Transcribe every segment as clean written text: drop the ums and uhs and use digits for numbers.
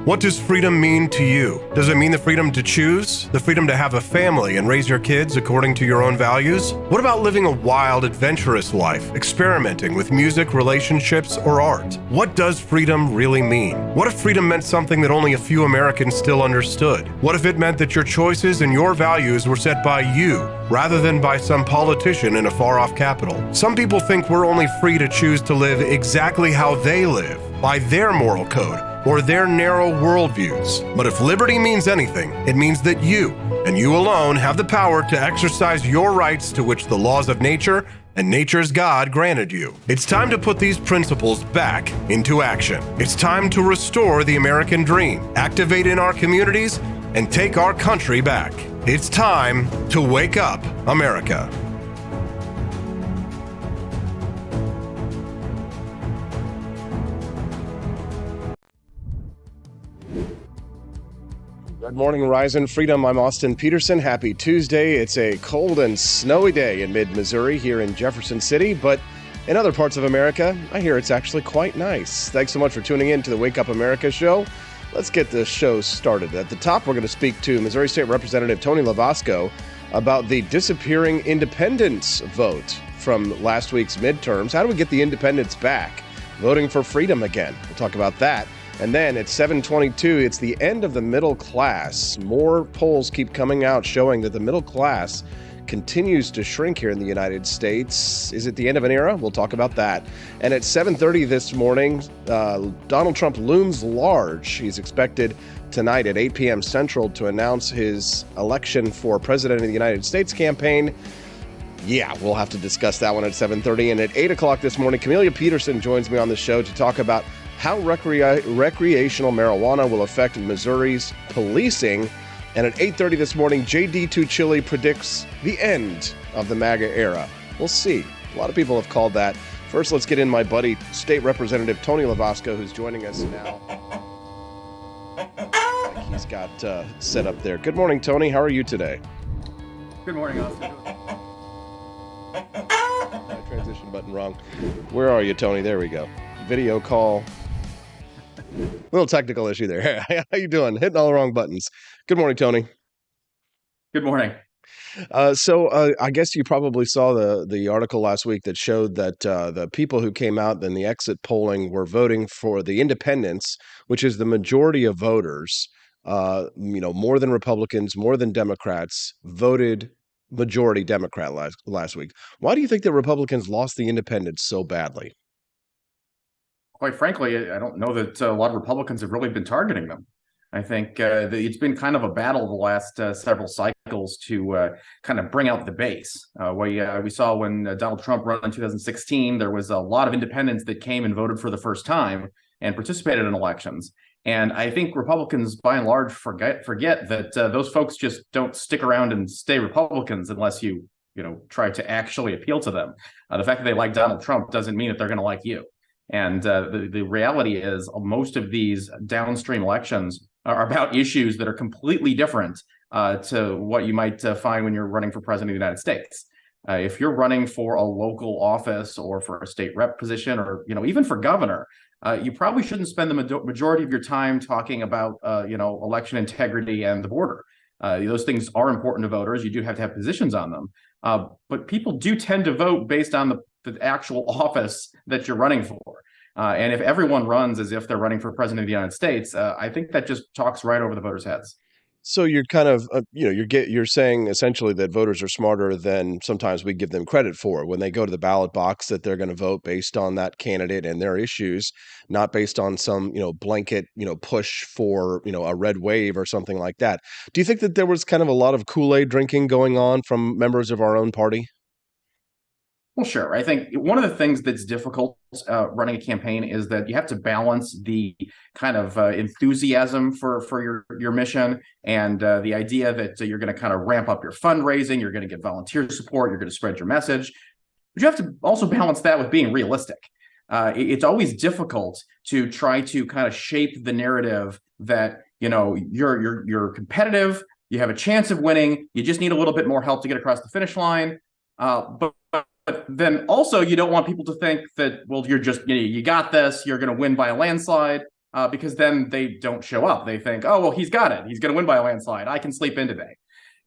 What does freedom mean to you? Does it mean the freedom to choose? The freedom to have a family and raise your kids according to your own values? What about living a wild, adventurous life, experimenting with music, relationships, or art? What does freedom really mean? What if freedom meant something that only a few Americans still understood? What if it meant that your choices and your values were set by you, rather than by some politician in a far-off capital? Some people think we're only free to choose to live exactly how they live, by their moral code, or their narrow worldviews. But if liberty means anything, it means that you, and you alone, have the power to exercise your rights to which the laws of nature and nature's God granted you. It's time to put these principles back into action. It's time to restore the American dream, activate in our communities, and take our country back. It's time to wake up, America. Good morning, Rise and Freedom. I'm Austin Peterson. Happy Tuesday. It's a cold and snowy day in mid-Missouri here in Jefferson City, but in other parts of America, I hear it's actually quite nice. Thanks so much for tuning in to the Wake Up America show. Let's get the show started. At the top, we're going to speak to Missouri State Representative Tony Lovasco about the disappearing independence vote from last week's midterms. How do we get the independents back? Voting for freedom again. We'll talk about that. And then at 7:22, it's the end of the middle class. More polls keep coming out showing that the middle class continues to shrink here in the United States. Is it the end of an era? We'll talk about that. And at 7:30 this morning, Donald Trump looms large. He's expected tonight at 8 p.m. Central to announce his election for President of the United States campaign. Yeah, we'll have to discuss that one at 7:30. And at 8 o'clock this morning, Camellia Peterson joins me on the show to talk about how recreational marijuana will affect Missouri's policing. And at 8:30 this morning, J.D. Tuccille predicts the end of the MAGA era. We'll see. A lot of people have called that. First, let's get in my buddy, State Representative Tony Lovasco, who's joining us now. Like he's got set up there. Good morning, Tony. How are you today? Good morning, Austin. My transition button wrong. Where are you, Tony? There we go. Video call. Little technical issue there. How you doing? Hitting all the wrong buttons. Good morning, Tony. Good morning. So I guess you probably saw the article last week that showed that the people who came out in the exit polling were voting for the independents, which is the majority of voters. More than Republicans, more than Democrats, voted majority Democrat last week. Why do you think the Republicans lost the independents so badly? Quite frankly, I don't know that a lot of Republicans have really been targeting them. I think it's been kind of a battle the last several cycles to kind of bring out the base. We saw when Donald Trump ran in 2016, there was a lot of independents that came and voted for the first time and participated in elections. And I think Republicans, by and large, forget that those folks just don't stick around and stay Republicans unless you try to actually appeal to them. The fact that they like Donald Trump doesn't mean that they're going to like you. And the reality is most of these downstream elections are about issues that are completely different to what you might find when you're running for president of the United States. If you're running for a local office or for a state rep position or even for governor, you probably shouldn't spend the majority of your time talking about election integrity and the border. Those things are important to voters. You do have to have positions on them. But people do tend to vote based on the actual office that you're running for. And if everyone runs as if they're running for president of the United States, I think that just talks right over the voters' heads. So you're kind of, you're saying essentially that voters are smarter than sometimes we give them credit for when they go to the ballot box, that they're going to vote based on that candidate and their issues, not based on some, blanket, push for, a red wave or something like that. Do you think that there was kind of a lot of Kool-Aid drinking going on from members of our own party? Well, sure. I think one of the things that's difficult running a campaign is that you have to balance the kind of enthusiasm for your mission and the idea that you're going to kind of ramp up your fundraising, you're going to get volunteer support, you're going to spread your message. But you have to also balance that with being realistic. It's always difficult to try to kind of shape the narrative that you're competitive, you have a chance of winning, you just need a little bit more help to get across the finish line. But then also you don't want people to think that, well, you're just, you got this, you're going to win by a landslide, because then they don't show up. They think, oh, well, he's got it, he's going to win by a landslide, I can sleep in today.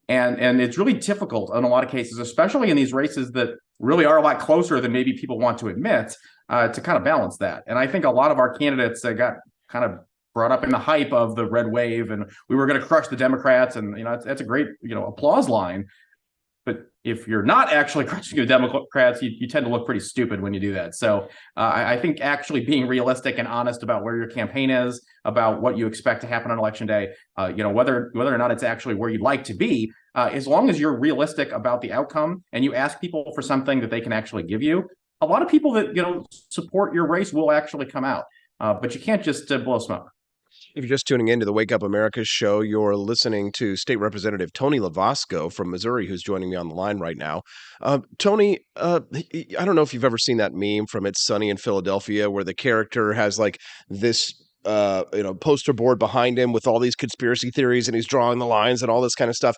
And it's really difficult in a lot of cases, especially in these races that really are a lot closer than maybe people want to admit, to kind of balance that. And I think a lot of our candidates got kind of brought up in the hype of the red wave, and we were going to crush the Democrats. And, that's a great, applause line. But if you're not actually crushing the Democrats, you tend to look pretty stupid when you do that. So I think actually being realistic and honest about where your campaign is, about what you expect to happen on election day, whether or not it's actually where you'd like to be, as long as you're realistic about the outcome and you ask people for something that they can actually give you, a lot of people that support your race will actually come out. But you can't just blow smoke. If you're just tuning into the Wake Up America show, you're listening to State Representative Tony Lovasco from Missouri, who's joining me on the line right now. Tony, I don't know if you've ever seen that meme from It's Sunny in Philadelphia, where the character has like this poster board behind him with all these conspiracy theories, and he's drawing the lines and all this kind of stuff.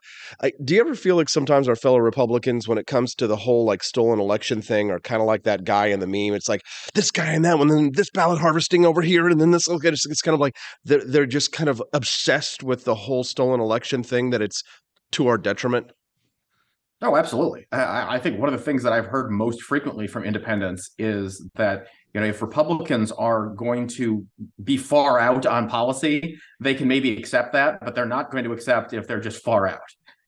Do you ever feel like sometimes our fellow Republicans, when it comes to the whole like stolen election thing, are kind of like that guy in the meme? It's like this guy and that one, and then this ballot harvesting over here, and then this. It's kind of like they're just kind of obsessed with the whole stolen election thing, that it's to our detriment. Oh, absolutely. I think one of the things that I've heard most frequently from independents is that, if Republicans are going to be far out on policy, they can maybe accept that, but they're not going to accept if they're just far out.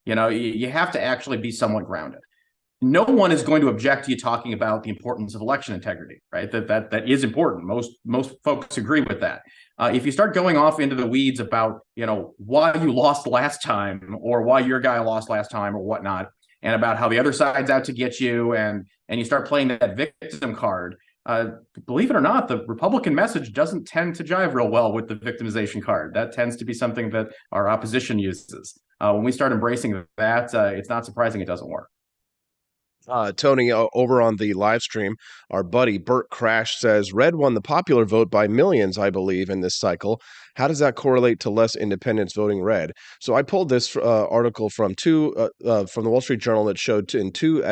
You have to actually be somewhat grounded. No one is going to object to you talking about the importance of election integrity, right? That is important. Most folks agree with that. If you start going off into the weeds about, why you lost last time, or why your guy lost last time, or whatnot, and about how the other side's out to get you, and you start playing that victim card, believe it or not, the Republican message doesn't tend to jive real well with the victimization card. That tends to be something that our opposition uses. When we start embracing that, it's not surprising it doesn't work. Tony, over on the live stream, our buddy Bert Crash says Red won the popular vote by millions, I believe, in this cycle. How does that correlate to less independents voting red? So I pulled this article from the Wall Street Journal that showed in two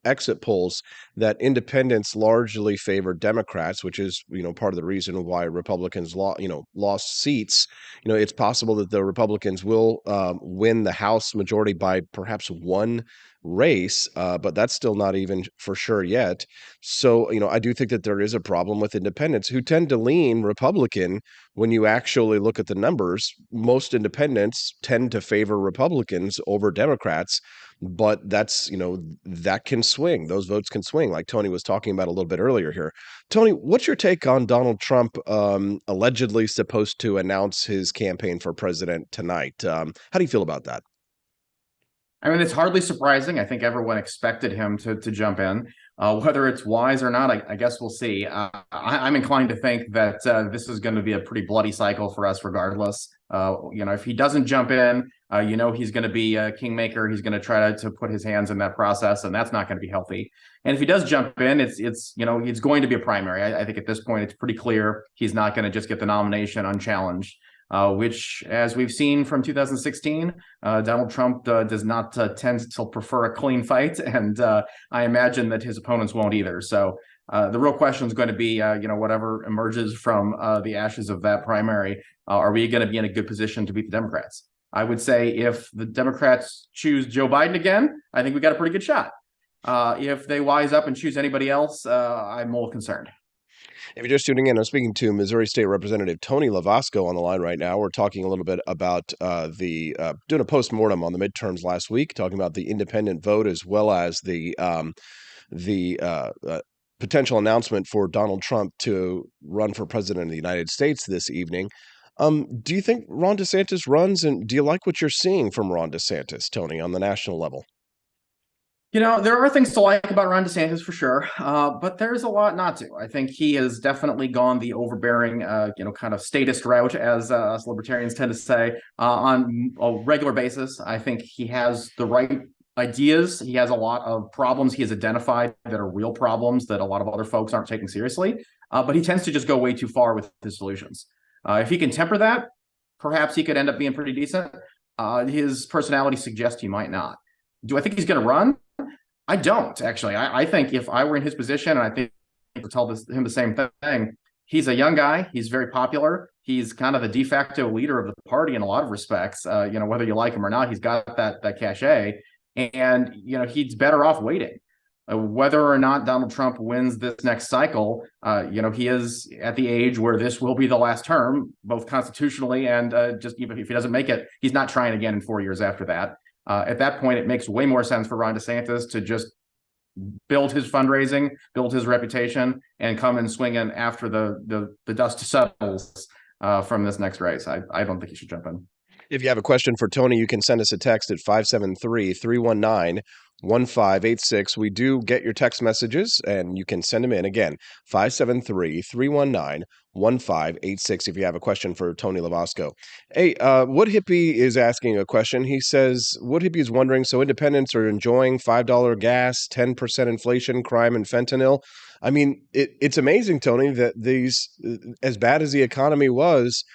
exit polls that independents largely favored Democrats, which is part of the reason why Republicans lost seats. It's possible that the Republicans will win the House majority by perhaps one race, but that's still not even for sure yet. So, I do think that there is a problem with independents who tend to lean Republican. When you actually look at the numbers, most independents tend to favor Republicans over Democrats, but that's, that can swing. Those votes can swing, like Tony was talking about a little bit earlier here. Tony, what's your take on Donald Trump allegedly supposed to announce his campaign for president tonight? How do you feel about that? I mean, it's hardly surprising. I think everyone expected him to jump in. Whether it's wise or not, I guess we'll see. I'm inclined to think that this is going to be a pretty bloody cycle for us regardless. If he doesn't jump in, he's going to be a kingmaker. He's going to try to put his hands in that process, and that's not going to be healthy. And if he does jump in, it's going to be a primary. I think at this point, it's pretty clear he's not going to just get the nomination unchallenged. Which, as we've seen from 2016, Donald Trump does not tend to prefer a clean fight, and I imagine that his opponents won't either. So the real question is going to be, whatever emerges from the ashes of that primary, are we going to be in a good position to beat the Democrats? I would say if the Democrats choose Joe Biden again, I think we got a pretty good shot. If they wise up and choose anybody else, I'm a little concerned. If you're just tuning in, I'm speaking to Missouri State Representative Tony Lovasco on the line right now. We're talking a little bit about doing a postmortem on the midterms last week, talking about the independent vote as well as the potential announcement for Donald Trump to run for president of the United States this evening. Do you think Ron DeSantis runs, and do you like what you're seeing from Ron DeSantis, Tony, on the national level? There are things to like about Ron DeSantis for sure, but there's a lot not to. I think he has definitely gone the overbearing, kind of statist route, as us libertarians tend to say, on a regular basis. I think he has the right ideas. He has a lot of problems he has identified that are real problems that a lot of other folks aren't taking seriously, but he tends to just go way too far with his solutions. If he can temper that, perhaps he could end up being pretty decent. His personality suggests he might not. Do I think he's going to run? I don't, actually. I think if I were in his position, and I think to tell him the same thing, he's a young guy. He's very popular. He's kind of the de facto leader of the party in a lot of respects. Whether you like him or not, he's got that cachet. And, he's better off waiting. Whether or not Donald Trump wins this next cycle, he is at the age where this will be the last term, both constitutionally and just even if he doesn't make it, he's not trying again in 4 years after that. At that point, it makes way more sense for Ron DeSantis to just build his fundraising, build his reputation, and come and swing in after the dust settles from this next race. I don't think he should jump in. If you have a question for Tony, you can send us a text at 573-319-1586. We do get your text messages, and you can send them in. Again, 573-319-1586 if you have a question for Tony Lovasco. Hey, Wood Hippie is asking a question. He says, Wood Hippie is wondering, so independents are enjoying $5 gas, 10% inflation, crime, and fentanyl. I mean, it's amazing, Tony, that these, as bad as the economy was,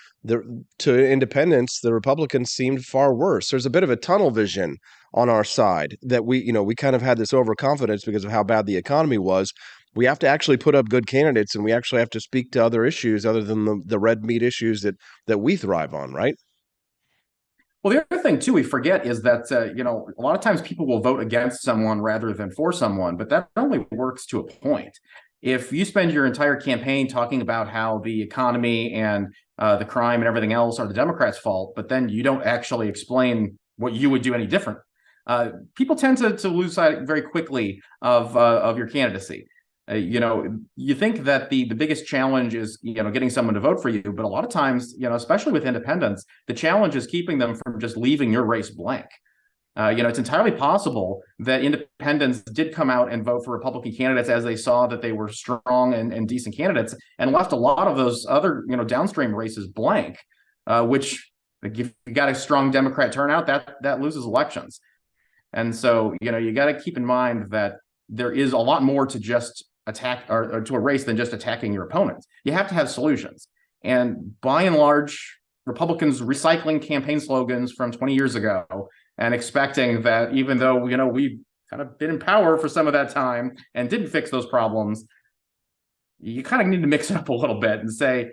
to independents, the Republicans seemed far worse. There's a bit of a tunnel vision on our side that we kind of had this overconfidence because of how bad the economy was. We have to actually put up good candidates, and we actually have to speak to other issues other than the red meat issues that we thrive on, right? Well, the other thing, too, we forget is that, a lot of times people will vote against someone rather than for someone, but that only works to a point. If you spend your entire campaign talking about how the economy and the crime and everything else are the Democrats' fault, but then you don't actually explain what you would do any different, people tend to lose sight very quickly of your candidacy. You think that the biggest challenge is, getting someone to vote for you. But a lot of times, especially with independents, the challenge is keeping them from just leaving your race blank. It's entirely possible that independents did come out and vote for Republican candidates as they saw that they were strong and decent candidates, and left a lot of those other, downstream races blank, which if you got a strong Democrat turnout, that loses elections. And so, you got to keep in mind that there is a lot more to just attack or to a race than just attacking your opponents. You have to have solutions. And by and large, Republicans recycling campaign slogans from 20 years ago and expecting that even though, we've kind of been in power for some of that time and didn't fix those problems, you kind of need to mix it up a little bit and say,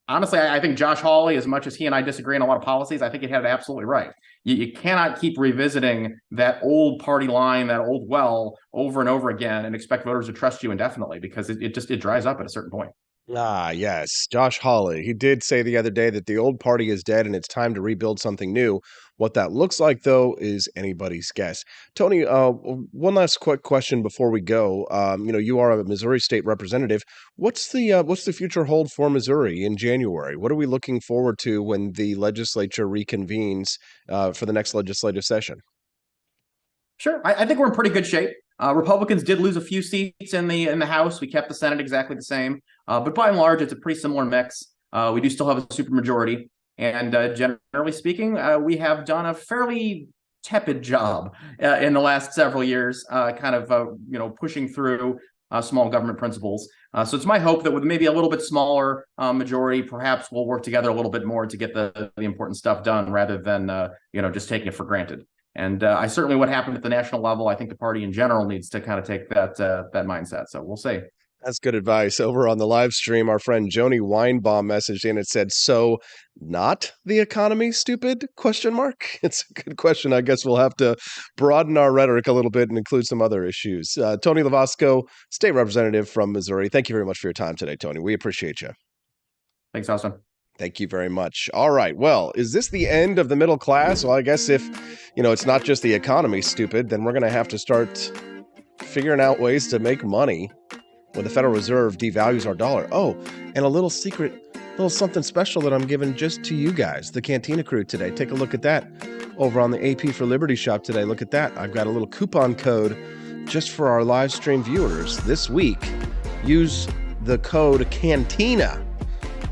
honestly, I think Josh Hawley, as much as he and I disagree on a lot of policies, I think he had it absolutely right. You cannot keep revisiting that old party line, that old well over and over again and expect voters to trust you indefinitely, because it dries up at a certain point. Ah, yes. Josh Hawley. He did say the other day that the old party is dead and it's time to rebuild something new. What that looks like, though, is anybody's guess. Tony, one last quick question before we go. You are a Missouri state representative. What's the future hold for Missouri in January? What are we looking forward to when the legislature reconvenes for the next legislative session? Sure. I think we're in pretty good shape. Republicans did lose a few seats in the House. We kept the Senate exactly the same. But by and large, it's a pretty similar mix. We do still have a supermajority. And generally speaking, we have done a fairly tepid job in the last several years, pushing through small government principles. So it's my hope that with maybe a little bit smaller majority, perhaps we'll work together a little bit more to get the important stuff done rather than just taking it for granted. And I certainly what happened at the national level, I think the party in general needs to kind of take that mindset. So we'll see. That's good advice. Over on the live stream, our friend Joni Weinbaum messaged in. It said, "So, not the economy, stupid?" ? It's a good question. I guess we'll have to broaden our rhetoric a little bit and include some other issues. Tony Lovasco, state representative from Missouri. Thank you very much for your time today, Tony. We appreciate you. Thanks, Austin. Thank you very much. All right. Well, is this the end of the middle class? Well, I guess if, it's not just the economy, stupid, then we're going to have to start figuring out ways to make money when the Federal Reserve devalues our dollar. Oh, and a little something special that I'm giving just to you guys, the Cantina crew today. Take a look at that over on the AP for Liberty shop today. Look at that. I've got a little coupon code just for our live stream viewers this week. Use the code CANTINA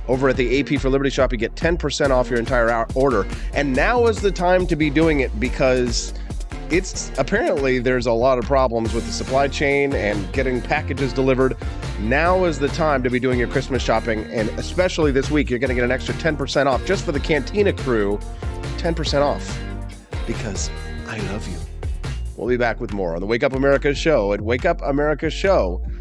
over at the AP for Liberty shop. You get 10% off your entire order. And now is the time to be doing it because Apparently there's a lot of problems with the supply chain and getting packages delivered. Now is the time to be doing your Christmas shopping, and especially this week, you're going to get an extra 10% off just for the Cantina crew. 10% off, because I love you. We'll be back with more on the Wake Up America show at wakeupAmericaShow.com.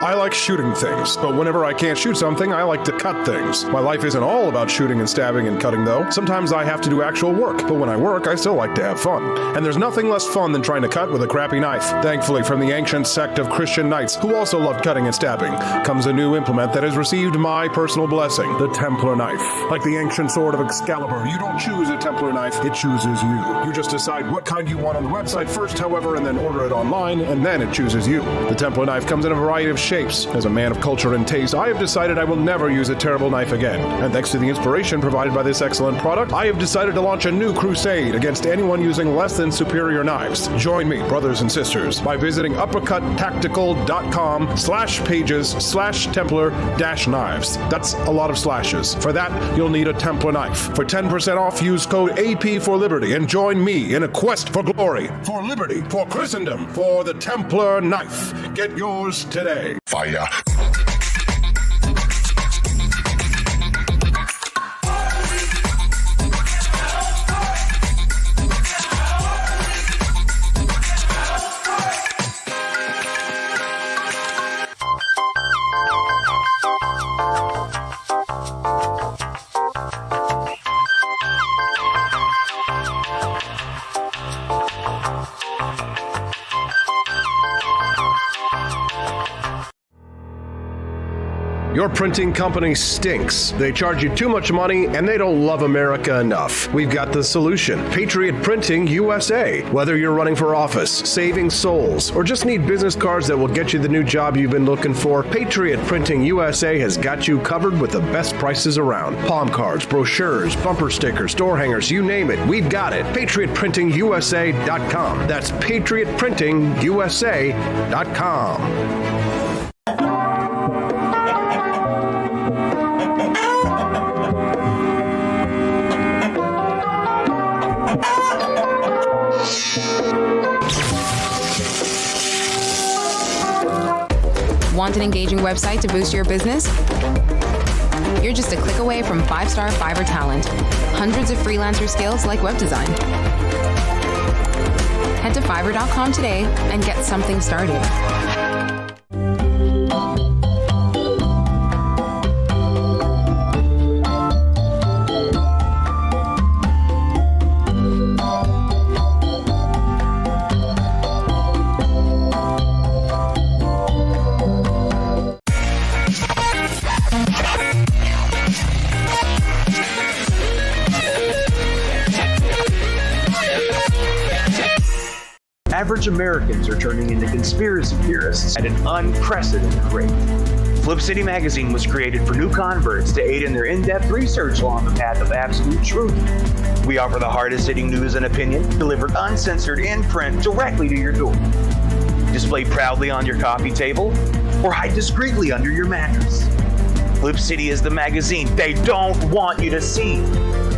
I like shooting things, but whenever I can't shoot something, I like to cut things. My life isn't all about shooting and stabbing and cutting, though. Sometimes I have to do actual work, but when I work, I still like to have fun. And there's nothing less fun than trying to cut with a crappy knife. Thankfully, from the ancient sect of Christian knights, who also loved cutting and stabbing, comes a new implement that has received my personal blessing, the Templar knife. Like the ancient sword of Excalibur, you don't choose a Templar knife, it chooses you. You just decide what kind you want on the website first, however, and then order it online, and then it chooses you. The Templar knife comes in a variety of shapes. As a man of culture and taste, I have decided I will never use a terrible knife again. And thanks to the inspiration provided by this excellent product, I have decided to launch a new crusade against anyone using less than superior knives. Join me, brothers and sisters, by visiting uppercuttactical.com/pages/Templar-knives. That's a lot of slashes. For that, you'll need a Templar knife. For 10% off, use code AP for Liberty and join me in a quest for glory, for liberty, for Christendom, for the Templar knife. Get yours today. Fire. Your printing company stinks. They charge you too much money and they don't love America enough. We've got the solution. Patriot Printing USA. Whether you're running for office, saving souls, or just need business cards that will get you the new job you've been looking for, Patriot Printing USA has got you covered with the best prices around. Palm cards, brochures, bumper stickers, door hangers, you name it, we've got it. PatriotPrintingUSA.com. That's PatriotPrintingUSA.com. Want an engaging website to boost your business? You're just a click away from 5-star Fiverr talent. Hundreds of freelancer skills like web design. Head to Fiverr.com today and get something started. Average Americans are turning into conspiracy theorists at an unprecedented rate. Flip City Magazine was created for new converts to aid in their in-depth research along the path of absolute truth. We offer the hardest-hitting news and opinion delivered uncensored in print directly to your door. Display proudly on your coffee table or hide discreetly under your mattress. Flip City is the magazine they don't want you to see,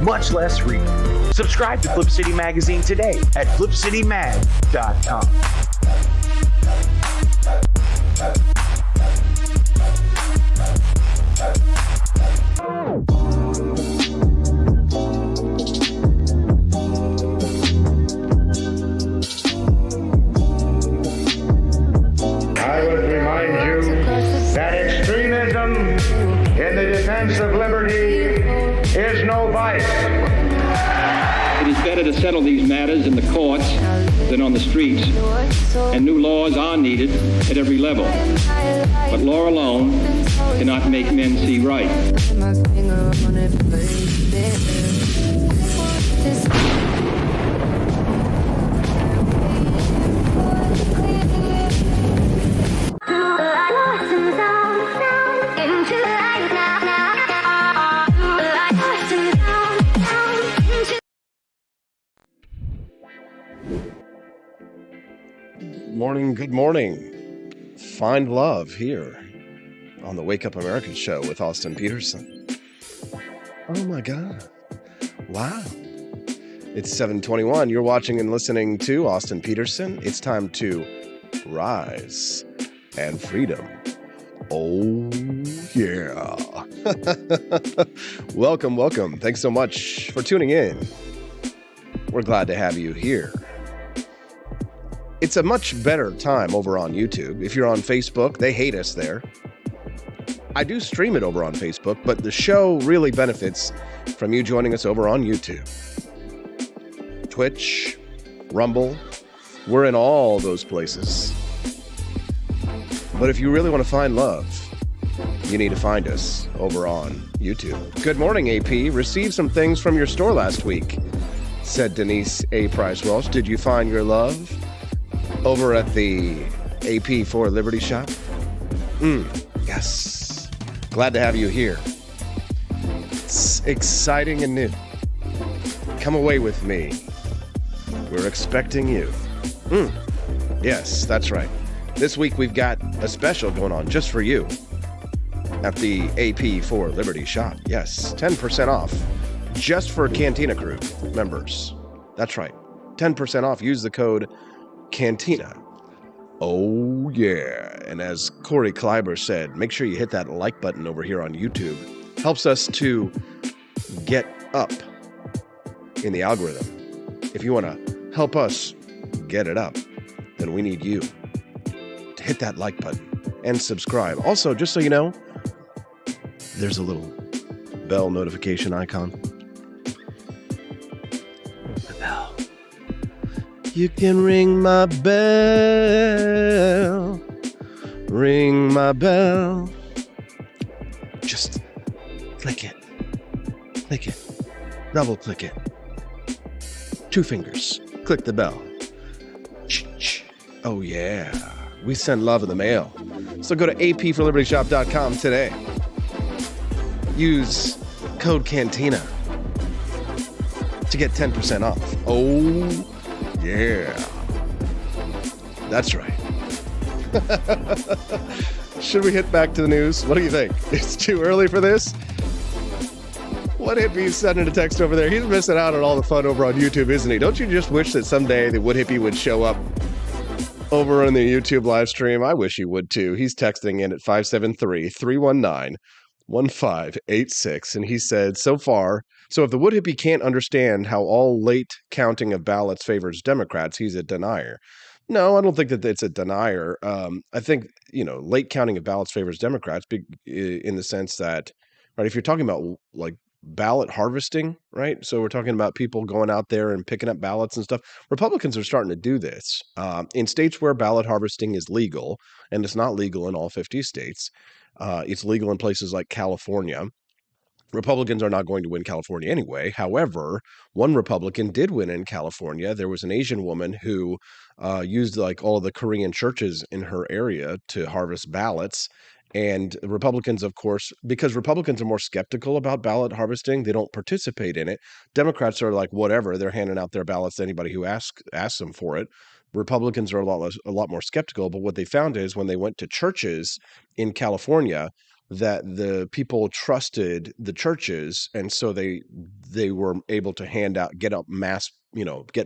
much less read. Subscribe to Flip City Magazine today at flipcitymag.com. I would remind you that extremism in the defense of liberty is no vice. It is better to settle these matters in the courts than on the streets, and new laws are needed at every level. But law alone cannot make men see right. Morning, good morning. Find love here on the Wake Up American show with Austin Peterson. Oh my God. Wow. It's 7:21. You're watching and listening to Austin Peterson. It's time to rise and freedom. Oh, yeah. Welcome, welcome. Thanks so much for tuning in. We're glad to have you here. It's a much better time over on YouTube. If you're on Facebook, they hate us there. I do stream it over on Facebook, but the show really benefits from you joining us over on YouTube. Twitch, Rumble, we're in all those places. But if you really want to find love, you need to find us over on YouTube. Good morning, AP. Received some things from your store last week, said Denise A. Price Welsh. Did you find your love over at the AP for Liberty shop? Yes. Glad to have you here. It's exciting and new. Come away with me. We're expecting you. Yes, that's right. This week we've got a special going on just for you at the AP for Liberty shop. Yes, 10% off just for Cantina Crew members. That's right. 10% off. Use the code Cantina. Oh, yeah. And as Corey Kleiber said, make sure you hit that like button over here on YouTube. Helps us to get up in the algorithm. If you want to help us get it up, then we need you to hit that like button and subscribe. Also, just so you know, there's a little bell notification icon. The bell. You can ring my bell. Ring my bell. Just click it. Click it. Double click it. 2 fingers. Click the bell. Oh, yeah. We send love in the mail. So go to apforlibertyshop.com today. Use code Cantina to get 10% off. Oh, yeah. That's right. Should we hit back to the news? What do you think? It's too early for this? What hippie's sending a text over there? He's missing out on all the fun over on YouTube, isn't he? Don't you just wish that someday the Wood Hippie would show up over on the YouTube live stream? I wish he would too. He's texting in at 573-319-1586, and he said, so if the Wood Hippie can't understand how all late counting of ballots favors Democrats, he's a denier. No, I don't think that it's a denier. I think, late counting of ballots favors Democrats in the sense that, right, if you're talking about like ballot harvesting, right? So we're talking about people going out there and picking up ballots and stuff. Republicans are starting to do this in states where ballot harvesting is legal, and it's not legal in all 50 states. It's legal in places like California. Republicans are not going to win California anyway. However, one Republican did win in California. There was an Asian woman who used like all of the Korean churches in her area to harvest ballots. And Republicans, of course, because Republicans are more skeptical about ballot harvesting, they don't participate in it. Democrats are like, whatever, they're handing out their ballots to anybody who asks them for it. Republicans are a lot more skeptical. But what they found is when they went to churches in California, that the people trusted the churches, and so they were able to get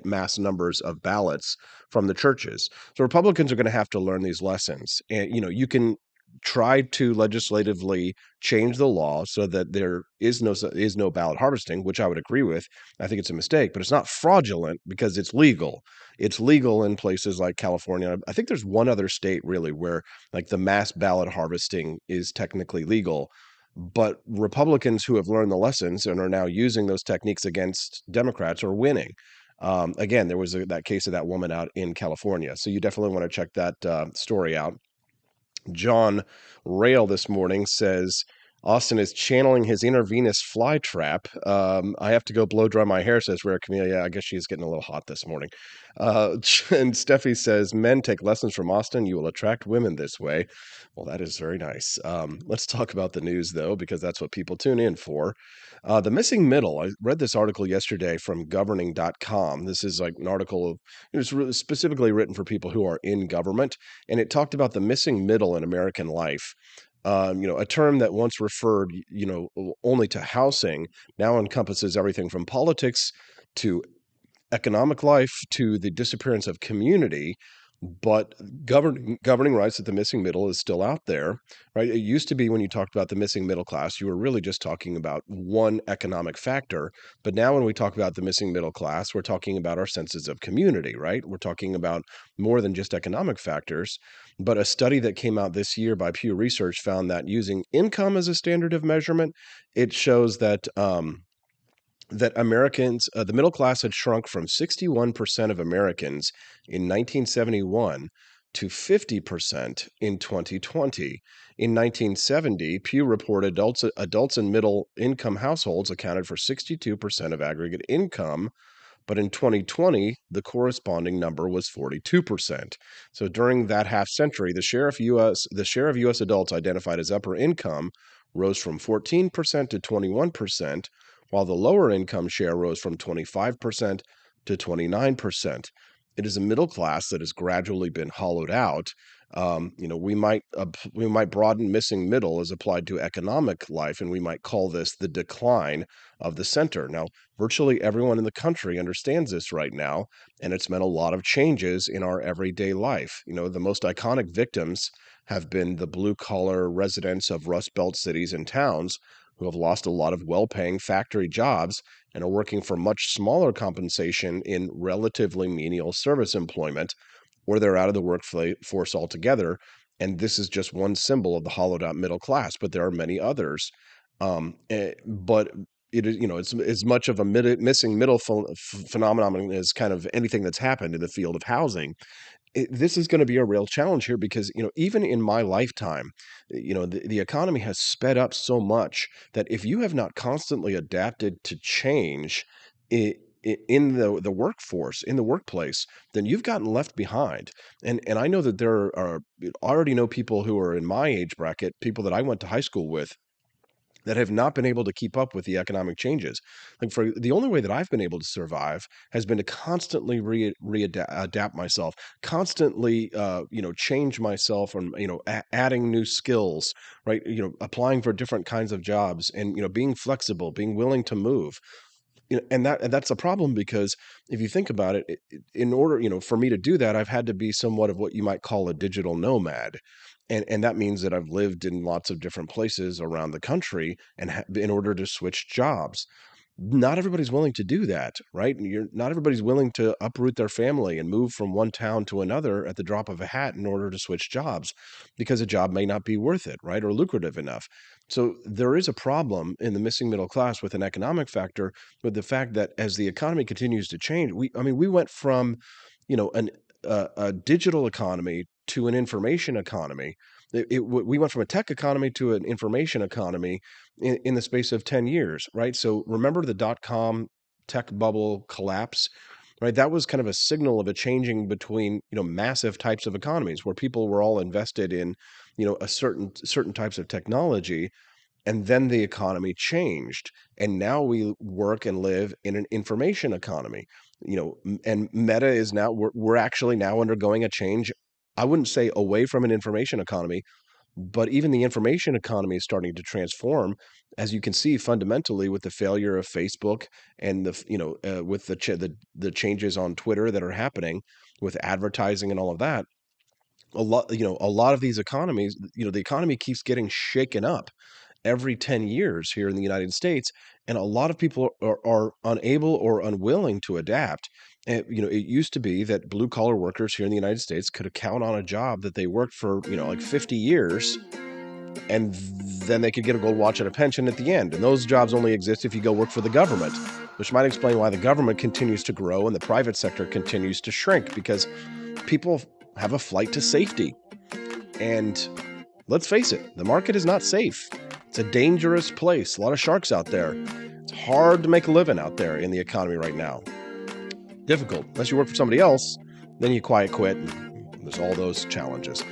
mass numbers of ballots from the churches. So Republicans are going to have to learn these lessons, and you can try to legislatively change the law so that there is no ballot harvesting, which I would agree with. I think it's a mistake, but it's not fraudulent because it's legal. It's legal in places like California. I think there's one other state really where like the mass ballot harvesting is technically legal, but Republicans who have learned the lessons and are now using those techniques against Democrats are winning. Again, there was that case of that woman out in California. So you definitely want to check that story out. John Rail this morning says, Austin is channeling his intravenous fly trap. I have to go blow dry my hair, says Rare Camellia. I guess she's getting a little hot this morning. And Steffi says, men take lessons from Austin. You will attract women this way. Well, that is very nice. Let's talk about the news, though, because that's what people tune in for. The missing middle. I read this article yesterday from governing.com. This is like an article, it was really specifically written for people who are in government, and it talked about the missing middle in American life. A term that once referred, only to housing now encompasses everything from politics to economic life to the disappearance of community. But governing writes that the missing middle is still out there, right? It used to be when you talked about the missing middle class, you were really just talking about one economic factor. But now when we talk about the missing middle class, we're talking about our senses of community, right? We're talking about more than just economic factors. But a study that came out this year by Pew Research found that using income as a standard of measurement, it shows that Americans, the middle class had shrunk from 61% of Americans in 1971 to 50% in 2020. In 1970, Pew reported adults in middle income households accounted for 62% of aggregate income, but in 2020, the corresponding number was 42%. So during that half century, the share of U.S. adults identified as upper income rose from 14% to 21%, while the lower income share rose from 25% to 29%. It is a middle class that has gradually been hollowed out. We might broaden missing middle as applied to economic life, and we might call this the decline of the center. Now, virtually everyone in the country understands this right now, and it's meant a lot of changes in our everyday life. The most iconic victims have been the blue-collar residents of Rust Belt cities and towns who have lost a lot of well-paying factory jobs and are working for much smaller compensation in relatively menial service employment, or they're out of the workforce altogether. And this is just one symbol of the hollowed out middle class, but there are many others. But it is, it's as much of a missing middle phenomenon as kind of anything that's happened in the field of housing. This is going to be a real challenge here because, even in my lifetime, the economy has sped up so much that if you have not constantly adapted to change in the workforce, in the workplace, then you've gotten left behind. And I know that there are, I already know people who are in my age bracket, people that I went to high school with, that have not been able to keep up with the economic changes. Like for the only way that I've been able to survive has been to constantly adapt myself, constantly, change myself, and adding new skills, right? Applying for different kinds of jobs, and being flexible, being willing to move. And that's a problem because if you think about it, in order, for me to do that, I've had to be somewhat of what you might call a digital nomad. And that means that I've lived in lots of different places around the country and in order to switch jobs. Not everybody's willing to do that, right? Not everybody's willing to uproot their family and move from one town to another at the drop of a hat in order to switch jobs because a job may not be worth it, right? Or lucrative enough. So there is a problem in the missing middle class with an economic factor, with the fact that as the economy continues to change, we went from, a digital economy to an information economy. We went from a tech economy to an information economy in the space of 10 years, right? So remember the dot-com tech bubble collapse, right? That was kind of a signal of a changing between, massive types of economies where people were all invested in, a certain types of technology. And then the economy changed. And now we work and live in an information economy, and Meta is now, we're actually now undergoing a change. I wouldn't say away from an information economy, but even the information economy is starting to transform, as you can see fundamentally with the failure of Facebook and with the changes on Twitter that are happening with advertising and all of that. A lot of these economies, the economy keeps getting shaken up every 10 years here in the United States, and a lot of people are unable or unwilling to adapt. And, it used to be that blue collar workers here in the United States could count on a job that they worked for, like 50 years, and then they could get a gold watch and a pension at the end. And those jobs only exist if you go work for the government, which might explain why the government continues to grow and the private sector continues to shrink, because people have a flight to safety. And let's face it, the market is not safe. It's a dangerous place. A lot of sharks out there. It's hard to make a living out there in the economy right now. Difficult. Unless you work for somebody else, then you quiet quit, and there's all those challenges.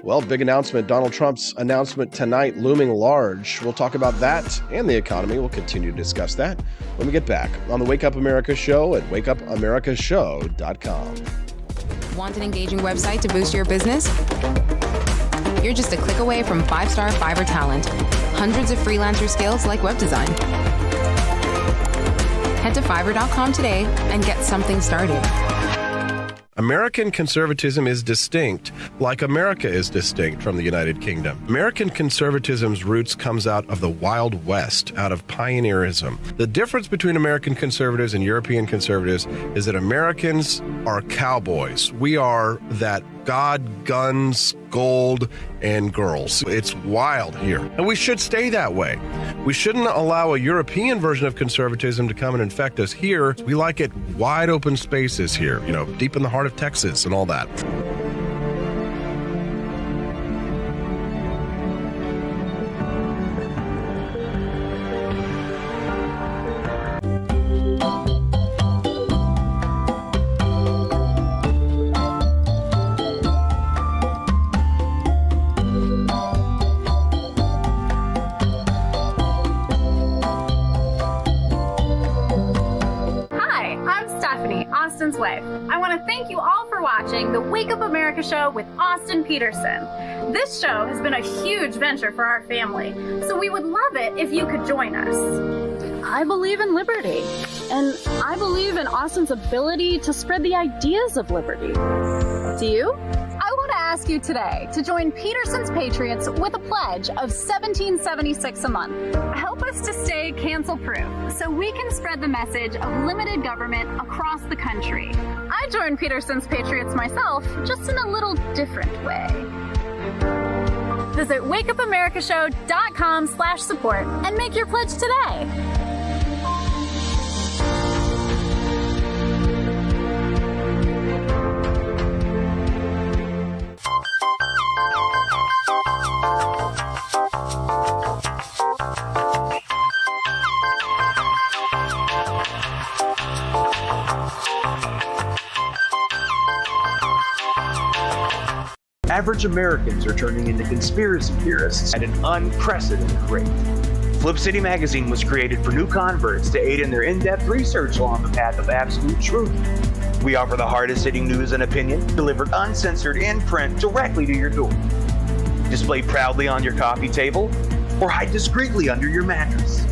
Well, big announcement. Donald Trump's announcement tonight looming large. We'll talk about that and the economy. We'll continue to discuss that when we get back on the Wake Up America Show at wakeupAmericaShow.com. Want an engaging website to boost your business? You're just a click away from 5-star Fiverr talent. Hundreds of freelancer skills like web design. Head to Fiverr.com today and get something started. American conservatism is distinct, like America is distinct from the United Kingdom. American conservatism's roots comes out of the Wild West, out of pioneerism. The difference between American conservatives and European conservatives is that Americans are cowboys. We are that God, guns, gold, and girls. It's wild here. And we should stay that way. We shouldn't allow a European version of conservatism to come and infect us here. We like it wide open spaces here, deep in the heart of Texas and all that. Wife. I want to thank you all for watching the Wake Up America Show with Austin Peterson. This show has been a huge venture for our family, so we would love it if you could join us. I believe in liberty, and I believe in Austin's ability to spread the ideas of liberty. Do you? I want to ask you today to join Peterson's Patriots with a pledge of $17.76 a month. Help us to stay cancel-proof so we can spread the message of limited government across the country. I joined Peterson's Patriots myself, just in a little different way. Visit wakeupAmericaShow.com/support and make your pledge today. Average Americans are turning into conspiracy theorists at an unprecedented rate. Flip City Magazine was created for new converts to aid in their in-depth research along the path of absolute truth. We offer the hardest-hitting news and opinion delivered uncensored in print directly to your door. Display proudly on your coffee table or hide discreetly under your mattress.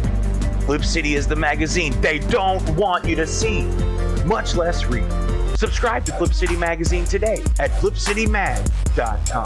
Flip City is the magazine they don't want you to see, much less read. Subscribe to Flip City Magazine today at flipcitymag.com.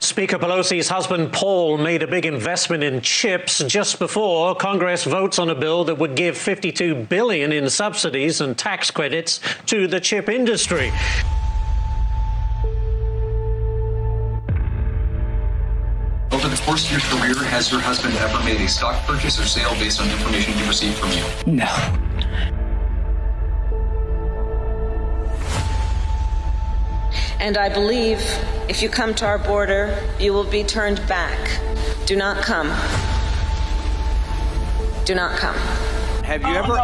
Speaker Pelosi's husband, Paul, made a big investment in chips just before Congress votes on a bill that would give $52 billion in subsidies and tax credits to the chip industry. Over the course of your career, has your husband ever made a stock purchase or sale based on information he received from you? No. And I believe if you come to our border, you will be turned back. Do not come. Do not come. Have you ever